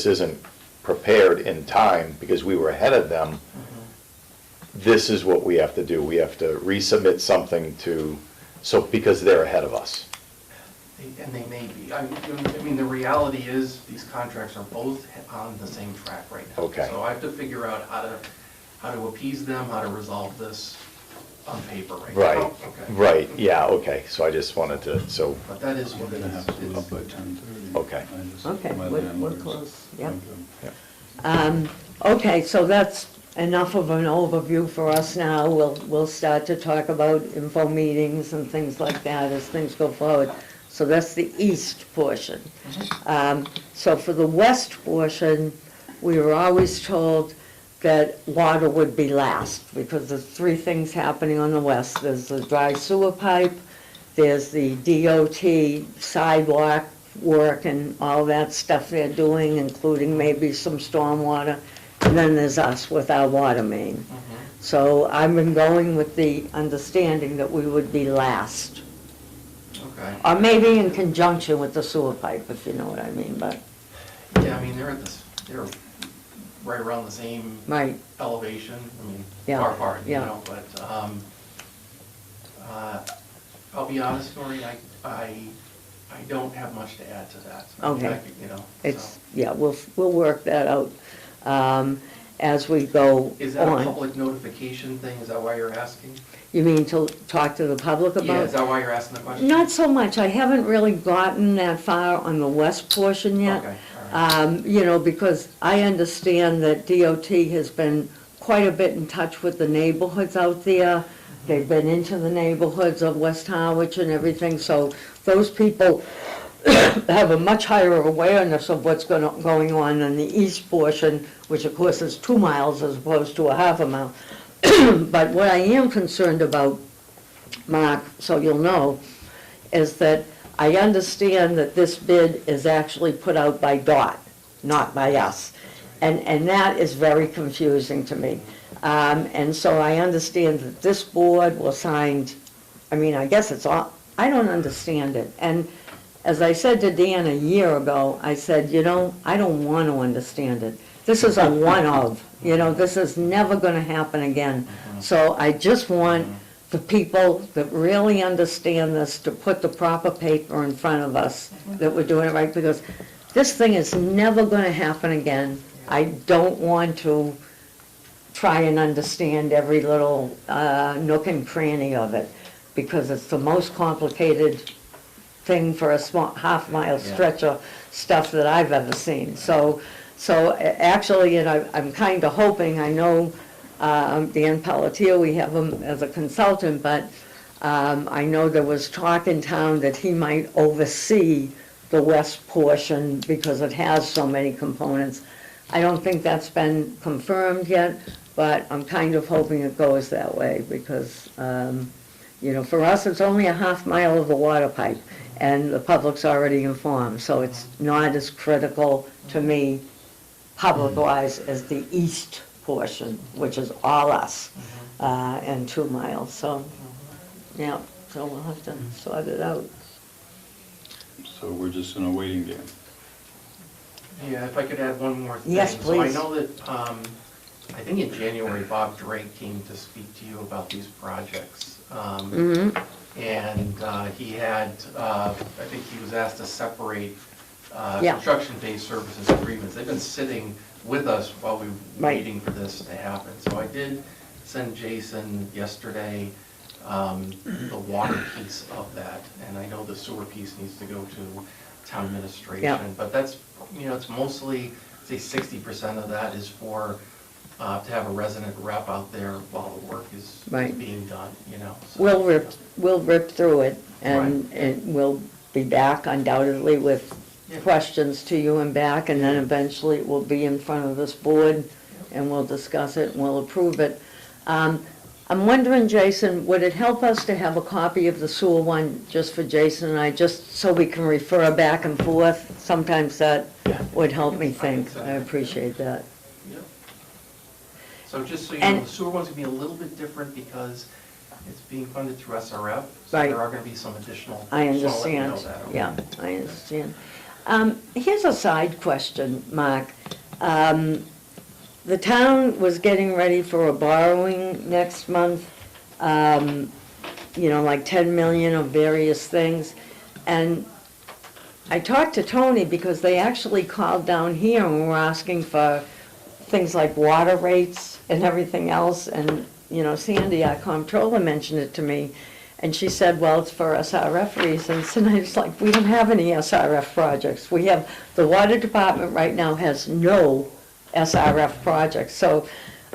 isn't prepared in time, because we were ahead of them, this is what we have to do. We have to resubmit something because they're ahead of us. And they may be. I mean, the reality is, these contracts are both on the same track right now. Okay. So I have to figure out how to appease them, how to resolve this on paper right now. Right, Okay. right, yeah, okay, so I just wanted to, But that is We're what it gonna is. have to leave by 10:30. Okay. Okay, My we're landlord's- close, yep. Okay. Okay, so that's enough of an overview for us now. We'll start to talk about info meetings and things like that as things go forward. So that's the east portion. So for the west portion, we were always told that water would be last, because there's three things happening on the west. There's the dry sewer pipe, there's the DOT sidewalk work and all that stuff they're doing, including maybe some stormwater, and then there's us with our water main. So I've been going with the understanding that we would be last, Okay. or maybe in conjunction with the sewer pipe, if you know what I mean, but, Yeah, I mean, they're right around the same right, elevation, I mean, Yeah, far apart, you yeah. know, but, I'll be honest, Noreen, I don't have much to add to that. I mean, Okay. you know, it's, so. yeah, we'll work that out as we go Is that a on. public notification thing? Is that why you're asking? You mean to talk to the public about? Yeah, is that why you're asking the question? Not so much. I haven't really gotten that far on the west portion yet. Okay, all right. You know, because I understand that DOT has been quite a bit in touch with the neighborhoods out there. They've been into the neighborhoods of West Harwich and everything, so those people have a much higher awareness of what's going on in the east portion, which of course is 2 miles as opposed to a half a mile. But what I am concerned about, Mark, so you'll know, is that I understand that this bid is actually put out by DOT, not by us. And that is very confusing to me. And so I understand that this board will sign, I mean, I guess it's all, I don't understand it. And as I said to Dan a year ago, I said, you know, I don't want to understand it. This is a one-of, you know, this is never going to happen again. So I just want the people that really understand this to put the proper paper in front of us, that we're doing it right, because this thing is never going to happen again. I don't want to try and understand every little nook and cranny of it, because it's the most complicated thing for a small half-mile stretch of stuff that I've ever seen. So actually, and I'm kind of hoping, I know Dan Pelletier, we have him as a consultant, but I know there was talk in town that he might oversee the west portion because it has so many components. I don't think that's been confirmed yet, but I'm kind of hoping it goes that way, because, you know, for us, it's only a half mile of a water pipe, and the public's already informed, so it's not as critical to me, public-wise, as the east portion, which is all us, and 2 miles, so, yeah, so we'll have to sort it out. So we're just in a waiting game. Yeah, if I could add one more thing. Yes, please. So I know that, I think in January, Bob Drake came to speak to you about these projects. And he had, I think he was asked to separate Yeah. construction-based services agreements. They've been sitting with us while we were Right. waiting for this to happen. So I did send Jason yesterday the water piece of that, and I know the sewer piece needs to go to town administration. Yeah. But that's, you know, it's mostly, say 60% of that is for, to have a resident rep out there while the work is Right. being done, you know. so. We'll rip through it, and we'll be back undoubtedly with Yeah. questions to you and back, and then eventually it will be in front of this board, and we'll discuss it, and we'll approve it. I'm wondering, Jason, would it help us to have a copy of the sewer one just for Jason and I, just so we can refer back and forth? Sometimes that would help me think. I appreciate that. Yep. So just so you And- know, the sewer one's gonna be a little bit different because it's being funded through SRF. So Right. there are gonna be some additional. I just wanna let you know understand, that, okay? yeah, I understand. Here's a side question, Mark. The town was getting ready for a borrowing next month, you know, like 10 million of various things. And I talked to Tony because they actually called down here and were asking for things like water rates and everything else. And, you know, Sandy, our comptroller, mentioned it to me. And she said, well, it's for SRF reasons. And I was like, we don't have any SRF projects. We have, the water department right now has no SRF projects. So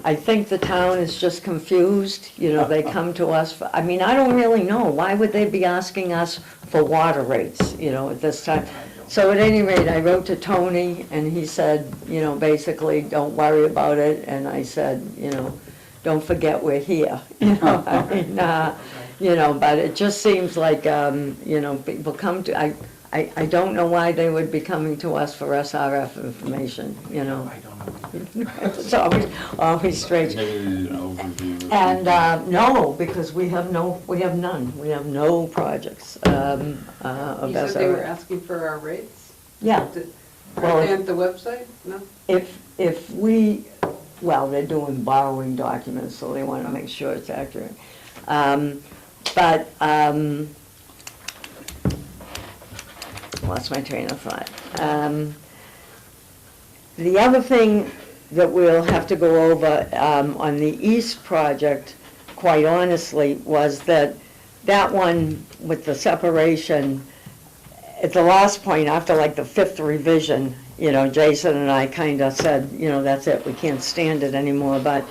I think the town is just confused, you know, they come to us for, I mean, I don't really know, why would they be asking us for water rates, you know, at this time? So at any rate, I wrote to Tony, and he said, you know, basically, don't worry about it, and I said, you know, don't forget we're here, you know, I mean, you know, but it just seems like, you know, people come to, I don't know why they would be coming to us for SRF information, you know. I don't know. It's always strange. Maybe an overview. And, no, because we have none, we have no projects, of You said they were SRF. asking for our rates? Yeah, Well, Are they at the website? No? if we, well, they're doing borrowing documents, so they want to make sure it's accurate. But, lost my train of thought. The other thing that we'll have to go over on the East project, quite honestly, was that one with the separation, at the last point, after like the fifth revision, you know, Jason and I kind of said, you know, that's it, we can't stand it anymore. But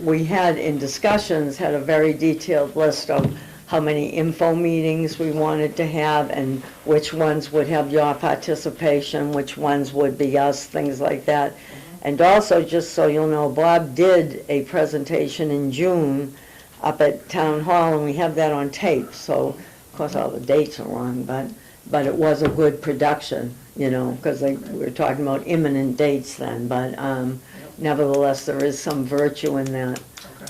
we had, in discussions, had a very detailed list of how many info meetings we wanted to have and which ones would have your participation, which ones would be us, things like that. And also, just so you'll know, Bob did a presentation in June up at Town Hall, and we have that on tape. So, of course, all the dates are wrong, but it was a good production, you know, because we were talking about imminent dates then. But nevertheless, there is some virtue in that.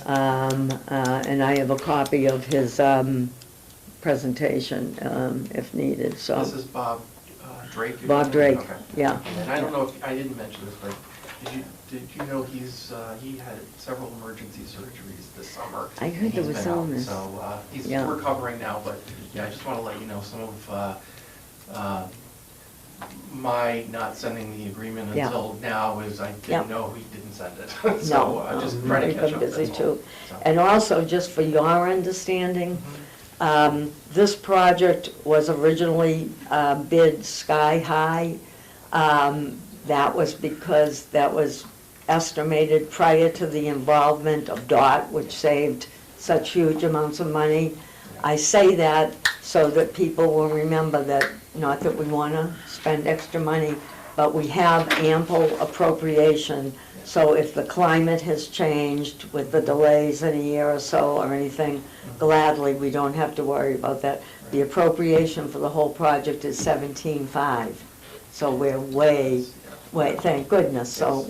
And I have a copy of his presentation, if needed, so. This is Bob Drake? Bob Drake, Okay. yeah. And I don't know if, I didn't mention this, but did you know he had several emergency surgeries this summer? I heard there was He's been out, illness. So he's Yeah. recovering now, but yeah, I just want to let you know some of my not sending the agreement Yeah. until now is I Yeah. didn't know he didn't send it. So I'm just trying to catch We've up. been busy that's all. too. So. And also, just for your understanding, this project was originally bid sky high. That was because that was estimated prior to the involvement of DOT, which saved such huge amounts of money. I say that so that people will remember that, not that we want to spend extra money, but we have ample appropriation. So if the climate has changed with the delays in a year or so or anything, gladly, we don't have to worry about that. The appropriation for the whole project is 17.5. So we're way, thank goodness, so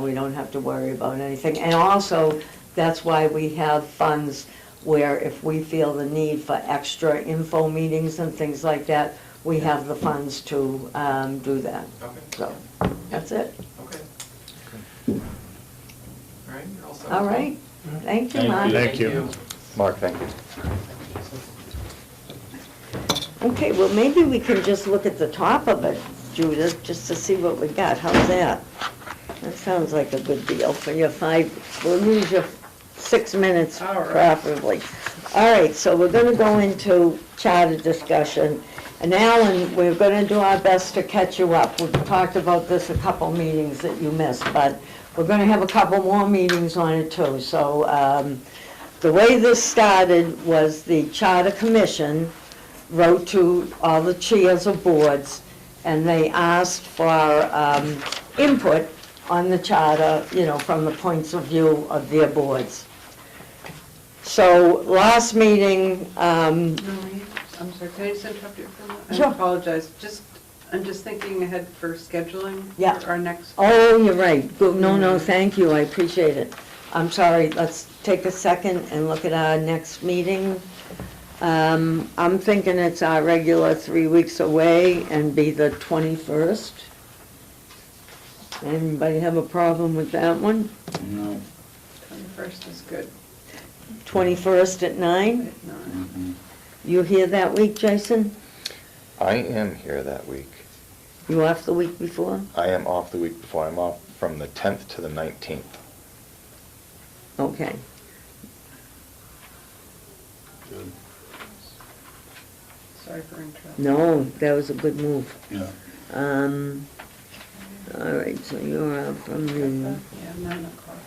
we don't have to worry about anything. And also, that's why we have funds where if we feel the need for extra info meetings and things like that, we have the funds to do that. Okay. So, that's it. Okay. All right, you're all set. All right, thank you, Thank Mark. you. Thank you. Mark, thank you. Okay, well, maybe we can just look at the top of it, Judith, just to see what we got. How's that? That sounds like a good deal for your 5, we'll use your 6 minutes All right. preferably. All right, so we're gonna go into charter discussion. And Alan, we're gonna do our best to catch you up. We've talked about this a couple meetings that you missed, but we're gonna have a couple more meetings on it too. So, the way this started was the Charter Commission wrote to all the chairs of boards, and they asked for input on the charter, you know, from the points of view of their boards. So, last meeting, No, I'm sorry, can I just interrupt you for a minute? Sure. I apologize, I'm just thinking ahead for scheduling. Yeah. For our next. oh, you're right. Good. No, thank you, I appreciate it. I'm sorry, let's take a second and look at our next meeting. I'm thinking it's our regular 3 weeks away and be the 21st. Anybody have a problem with that one? No. 21st is good. 21st at 9? At 9. Mhm. You here that week, Jason? I am here that week. You off the week before? I am off the week before. I'm off from the 10th to the 19th. Okay. Good. Sorry for interrupting. No, that was a good move. Yeah. All right, so you're out from the, Yeah, 9 o'clock.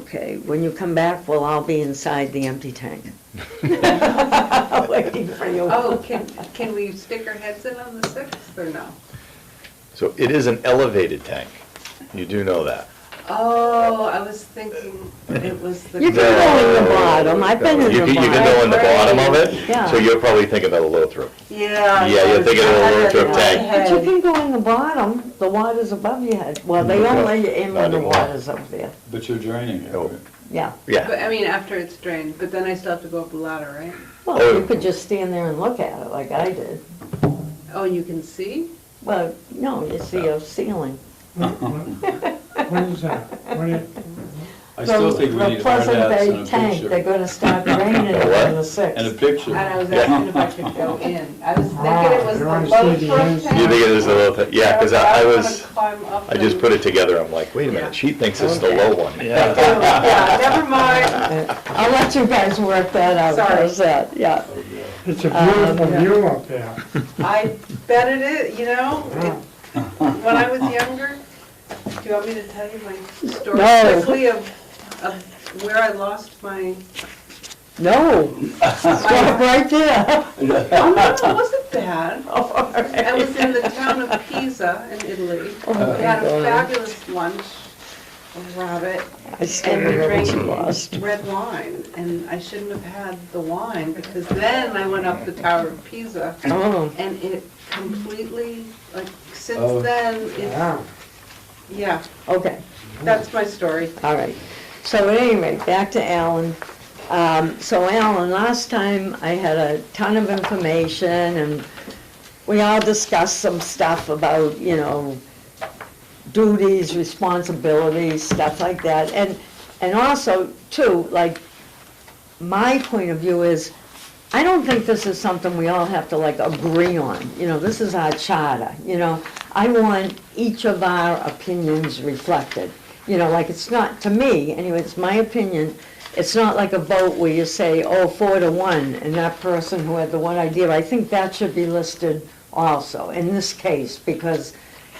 Okay, when you come back, we'll all be inside the empty tank. Waiting for you. Oh, can we stick our heads in on the 6th or no? So it is an elevated tank. You do know that. Oh, I was thinking it was the. You can go in the bottom, I've been in the bottom. You can go in the bottom of it, Yeah. so you're probably thinking of a low through. Yeah. Yeah, you're thinking of a low through tank. But you can go in the bottom, the water's above your head. Well, they don't let you in when the water's up there. But you're draining it, Oh. right? Yeah. Yeah. But I mean, after it's drained, but then I still have to go up the ladder, right? Well, you could just stand there and look at it like I did. Oh, you can see? Well, no, you see a ceiling. What is that? What is, I still think we need The hard Pleasant hats Bay and a tank, they're picture. gonna start draining it What? on the And a 6th. picture. And I was asking if I could go in. I was thinking it was you the wanna low see the throat inside? tank. You think it is the low thing? Yeah, because I was, I just it. put it together, I'm like, wait a minute, she thinks it's the low one. Yeah, never mind. I'll let you guys work that out, Sorry. how's that? Yeah. it's a beautiful view up there. I bet it is, you know, when I was younger, do you want me to tell you my story No. quickly of where I lost my, No, stop right there. oh no, it wasn't bad. Oh, all right. I was in the town of Pisa in Italy. Oh, We had a God. fabulous lunch, a rabbit, I still and we don't know what drank you lost. red wine. And I shouldn't have had the wine because then I went up the Tower of Pisa Oh, and it completely, like, since Oh. then, it, Yeah. yeah, okay, that's my story. all right. So at any rate, back to Alan. So Alan, last time I had a ton of information and we all discussed some stuff about, you know, duties, responsibilities, stuff like that. And also, too, like, my point of view is, I don't think this is something we all have to like agree on. You know, this is our charter, you know. I want each of our opinions reflected. You know, like it's not, to me, anyway, it's my opinion, it's not like a vote where you say, oh, 4-1, and that person who had the one idea, I think that should be listed also in this case, because,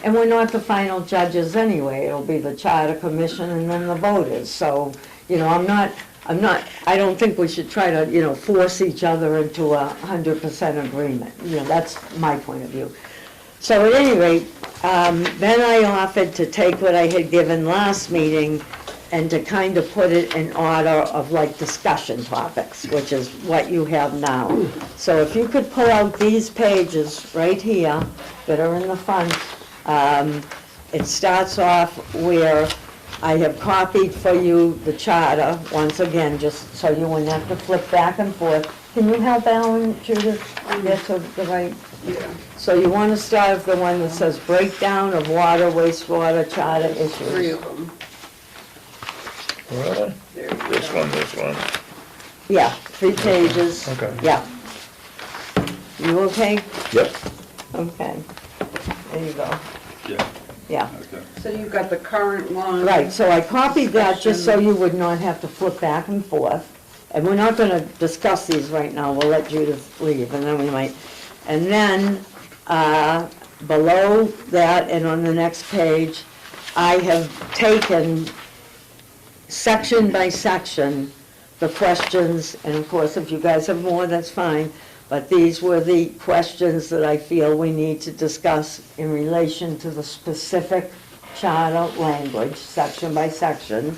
and we're not the final judges anyway, it'll be the charter commission and then the voters. So, you know, I don't think we should try to, you know, force each other into 100% agreement. You know, that's my point of view. So at any rate, then I offered to take what I had given last meeting and to kind of put it in order of like discussion topics, which is what you have now. So if you could pull out these pages right here that are in the front, it starts off where I have copied for you the charter, once again, just so you wouldn't have to flip back and forth. Can you help Alan, Judith, get to the right? Yeah. So you want to start with the one that says breakdown of water, wastewater charter 3 issues. of them. Really? There you This go. one, this one. Yeah, 3 pages. Okay. Yeah. You okay? Yep. Okay. There you go. Yeah, Yeah. okay. So you've got the current one. Right, so I copied that just so you would not have to flip back and forth. And we're not gonna discuss these right now, we'll let Judith leave, and then we might. And then, below that and on the next page, I have taken section by section the questions, and of course, if you guys have more, that's fine, but these were the questions that I feel we need to discuss in relation to the specific charter language, section by section.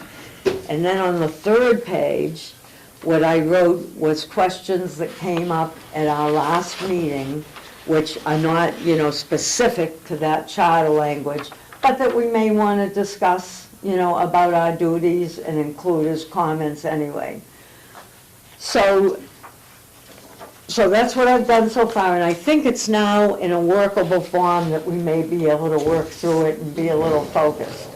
And then on the 3rd page, what I wrote was questions that came up at our last meeting, which are not, you know, specific to that charter language, but that we may want to discuss, you know, about our duties and include as comments anyway. So that's what I've done so far, and I think it's now in a workable form that we may be able to work through it and be a little focused.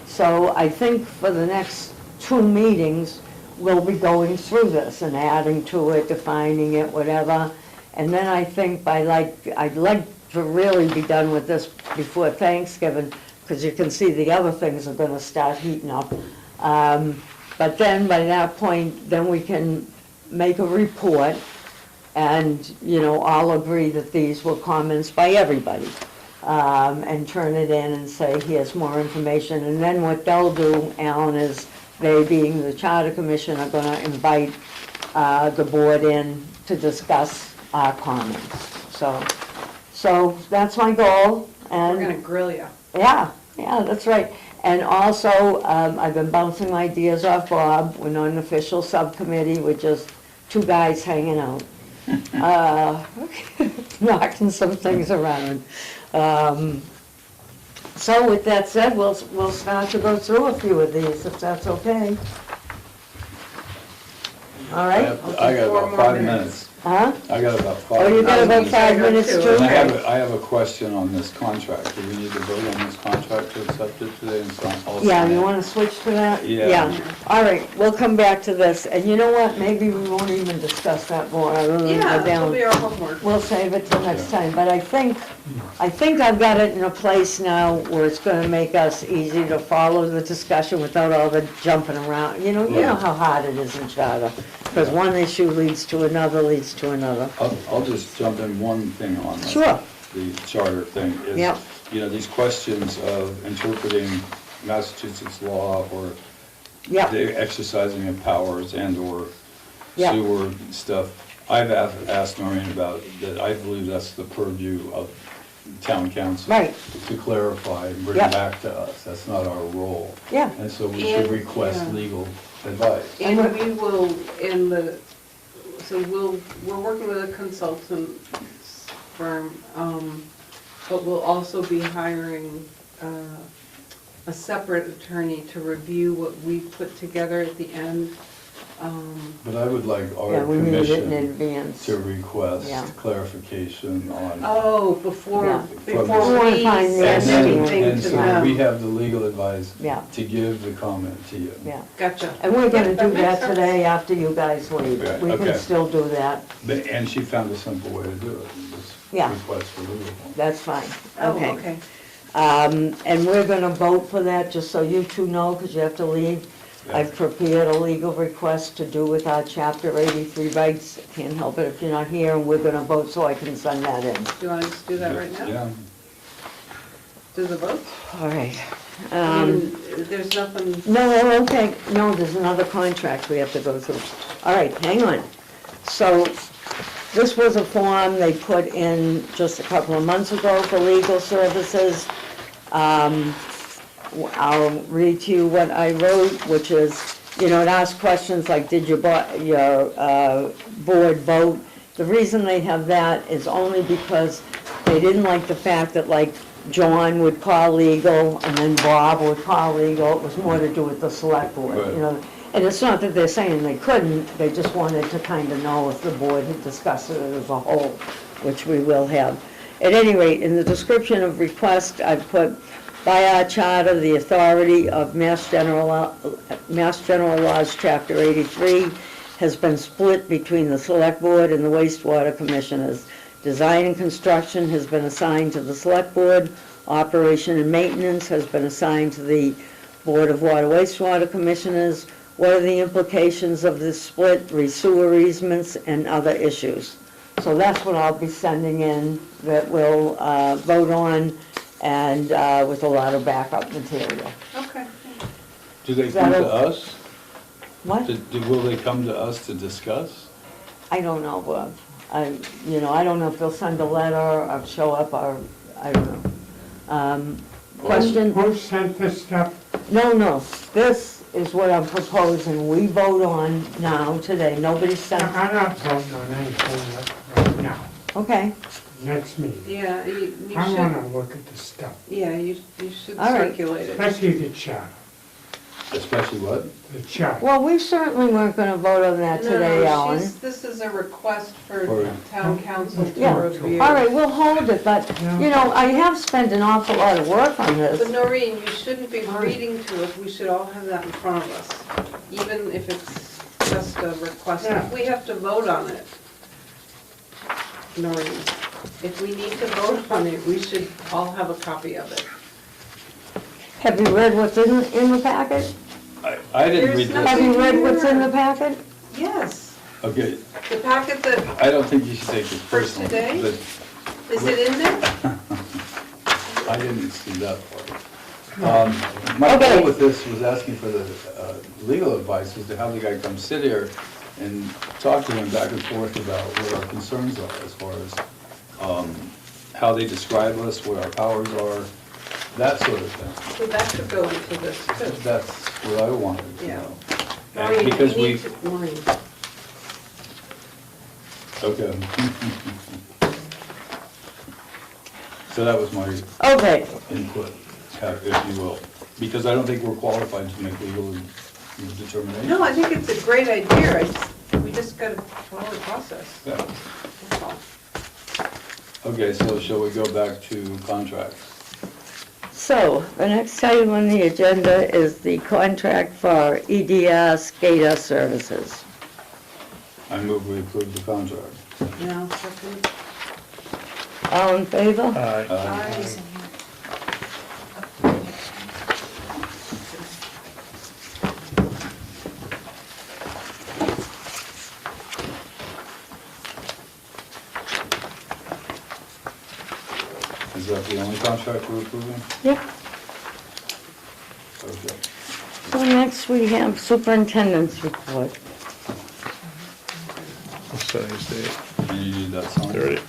So I think for the next 2 meetings, we'll be going through this and adding to it, defining it, whatever. And then I think I'd like to really be done with this before Thanksgiving, because you can see the other things are gonna start heating up. But then by that point, then we can make a report and, you know, all agree that these were comments by everybody. And turn it in and say, here's more information. And then what they'll do, Alan, is they, being the Charter Commission, are gonna invite the board in to discuss our comments. So that's my goal, and. We're gonna grill you. Yeah, that's right. And also, I've been bouncing ideas off Bob. We're not an official subcommittee, we're just two guys hanging out. Knocking some things around. So with that said, we'll start to go through a few of these, if that's okay. All right? I got 4 about more 5 minutes. minutes. Huh? I got about 5 Oh, you minutes. got about I 5 got minutes two. too? And I have a question on this contract. Do we need to vote on this contract to accept it today and sign? I'll Yeah, sign you it. want to switch to that? Yeah. All right, we'll come back to this. And you know what? Maybe we won't even discuss that more. I really Yeah, go that'll down. be our homework. We'll save it till next time, but I think I've got it in a place now where it's gonna make us easy to follow the discussion without all the jumping around. You know Right. how hard it is in charter, because one issue leads to another, leads to another. I'll just jump in one thing on this. Sure. The charter thing is, Yep. these questions of interpreting Massachusetts law or Yeah, the exercising of powers and/or Yeah. sewer stuff. I've asked Noreen about that. I believe that's the purview of town council. Right. To clarify and bring Yep. back to us. That's not our role. yeah, And so we should And- request yeah. legal advice. And we will, we're working with a consultant firm, but we'll also be hiring a separate attorney to review what we put together at the end. But I would like yeah, our we need it in commission advance. to request Yeah. clarification on. Oh, before Yeah. we We wanna find the And estimate. then, anything and to so them. we have the legal advice Yeah, to give the comment to you. yeah. Gotcha. And we're gonna Yeah, do makes that sense. today after you guys leave. Right, We can okay. still do that. And she found a simple way to do it, just Yeah. request for legal. That's fine. Oh, okay. And we're gonna vote for that, just so you two know, because you have to leave. Yeah. I've prepared a legal request to do with our Chapter 83 rights. Can't help it if you're not here, and we're gonna vote so I can send that in. Do you want to just do that right now? Yeah. Do the vote? All right. There's nothing, No, okay, no, there's another contract we have to go through. All right, hang on. So, this was a form they put in just a couple of months ago for legal services. I'll read to you what I wrote, which is, it asks questions like, did your board vote? The reason they have that is only because they didn't like the fact that, like, John would call legal, and then Bob would call legal. It was more to do with the select board, Right. And it's not that they're saying they couldn't, they just wanted to kind of know if the board had discussed it as a whole, which we will have. At any rate, in the description of request, I've put, by our charter, the authority of Mass General Laws, Chapter 83, has been split between the Select Board and the Wastewater Commissioners. Design and construction has been assigned to the Select Board. Operation and maintenance has been assigned to the Board of Water Wastewater Commissioners. What are the implications of this split, sewer easements, and other issues? So that's what I'll be sending in, that we'll vote on, and with a lot of backup material. okay. Do they Is that come to okay? us? What? Will they come to us to discuss? I don't know, Bob. I don't know if they'll send a letter or show up, or, I don't know. Question? Who sent this stuff? No, this is what I'm proposing, we vote on now, today, nobody sent, I'm not voting on anything right now, okay, next meeting. Yeah, you I should, wanna look at the stuff, yeah, you should All right. circulate it. especially the charter, Especially what? the charter. well, we certainly weren't gonna vote on that today, Alan. This is a request for For- town council Yeah. to review. All right, we'll hold it, but, I have spent an awful lot of work on But this. Noreen, you shouldn't be reading to us, we should all have that in front of us, even if it's just a request. Yeah. If we have to vote on it, Noreen, if we need to vote on it, we should all have a copy of it. Have you read what's in the packet? I didn't There's read nothing- Have this. you read what's in the packet? Yes, Okay, the packet that, I don't think you should take this personally, today? but is it in there? I didn't see that part. My Okay. goal with this was asking for the legal advice, was to have the guy come sit here and talk to him back and forth about what our concerns are as far as how they describe us, what our powers are, that sort of thing. So that could go into this too. That's what I wanted to Yeah. know. And Maureen, because you we, need to, Maureen. okay. So that was my Okay, input, if you will, because I don't think we're qualified to make legal determinations. No, I think it's a great idea. We just got to follow the process. Yeah. That's all. Okay, so shall we go back to contracts? so the next item on the agenda is the contract for EDR SCADA services. I move we approve the contract. Now, second. All in favor? Aye. Is that the only contract we're approving? Yep. Okay. So next we have superintendent's report. Today's date, And you need that signed? 30.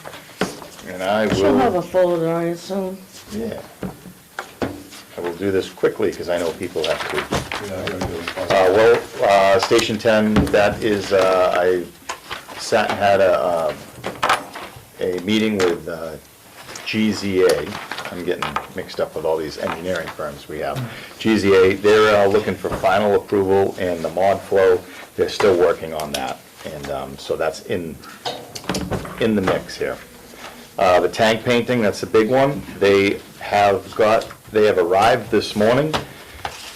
And I She'll have a will, folder, I assume. yeah. I will do this quickly because I know people have to. Yeah, I gotta do it. Station 10, that is, I sat and had a meeting with GZA. I'm getting mixed up with all these engineering firms we have. GZA, they're looking for final approval and the mod flow, they're still working on that. And so that's in the mix here. The tank painting, that's the big one. They have arrived this morning,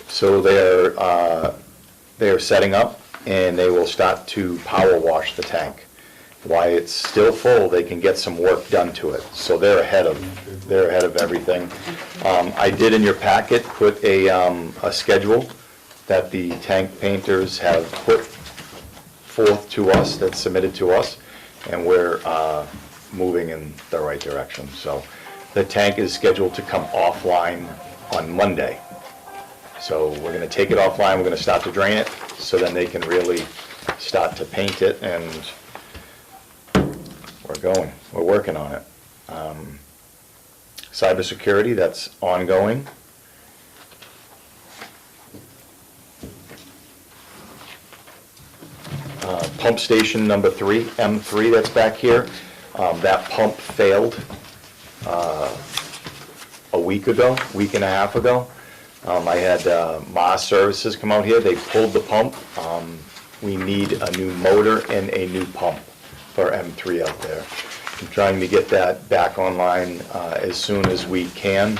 so they're setting up, and they will start to power wash the tank. While it's still full, they can get some work done to it, so they're ahead of everything. I did in your packet put a schedule that the tank painters have put forth to us, that's submitted to us, and we're moving in the right direction. So the tank is scheduled to come offline on Monday. So we're gonna take it offline, we're gonna start to drain it, so then they can really start to paint it, and we're working on it. Cybersecurity, that's ongoing. Pump station number 3, M3, that's back here. That pump failed a week and a half ago. I had Mars Services come out here, they pulled the pump. We need a new motor and a new pump for M3 out there. I'm trying to get that back online as soon as we can.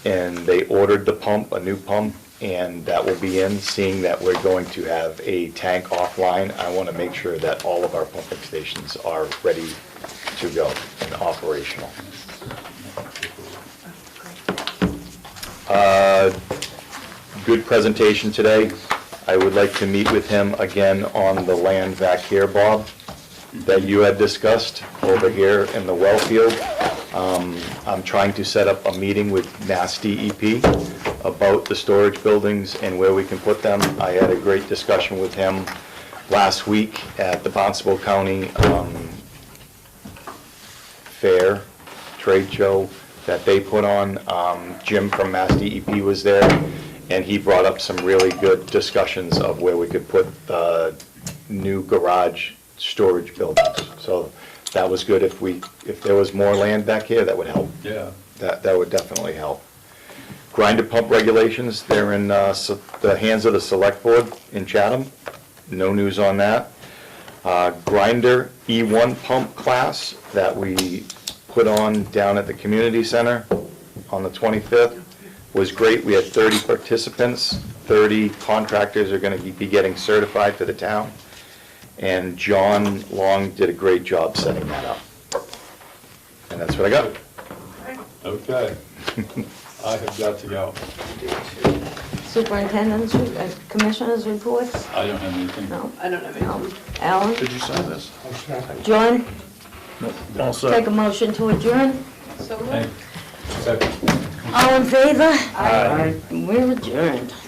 And they ordered the pump, a new pump, and that will be in. Seeing that we're going to have a tank offline, I want to make sure that all of our pumping stations are ready to go and operational. Good presentation today. I would like to meet with him again on the land back here, Bob, that you had discussed over here in the well field. I'm trying to set up a meeting with Mass DEP about the storage buildings and where we can put them. I had a great discussion with him last week at the Barnstable County Fair trade show that they put on. Jim from Mass DEP was there, and he brought up some really good discussions of where we could put new garage storage buildings. So that was good. If there was more land back here, that would help. Yeah. That would definitely help. Grinder pump regulations, they're in the hands of the select board in Chatham. No news on that. Grinder E1 pump class that we put on down at the community center on the 25th was great. We had 30 participants, 30 contractors are going to be getting certified for the town. And John Long did a great job setting that up. And that's what I got. Okay. I have got to go. Superintendent's, commissioners' reports? I don't have anything. No. I don't have No. any. Alan? Did you sign this? John? All set. Take a motion to adjourn? So Hey, moved. second. All in favor? Aye. We're adjourned.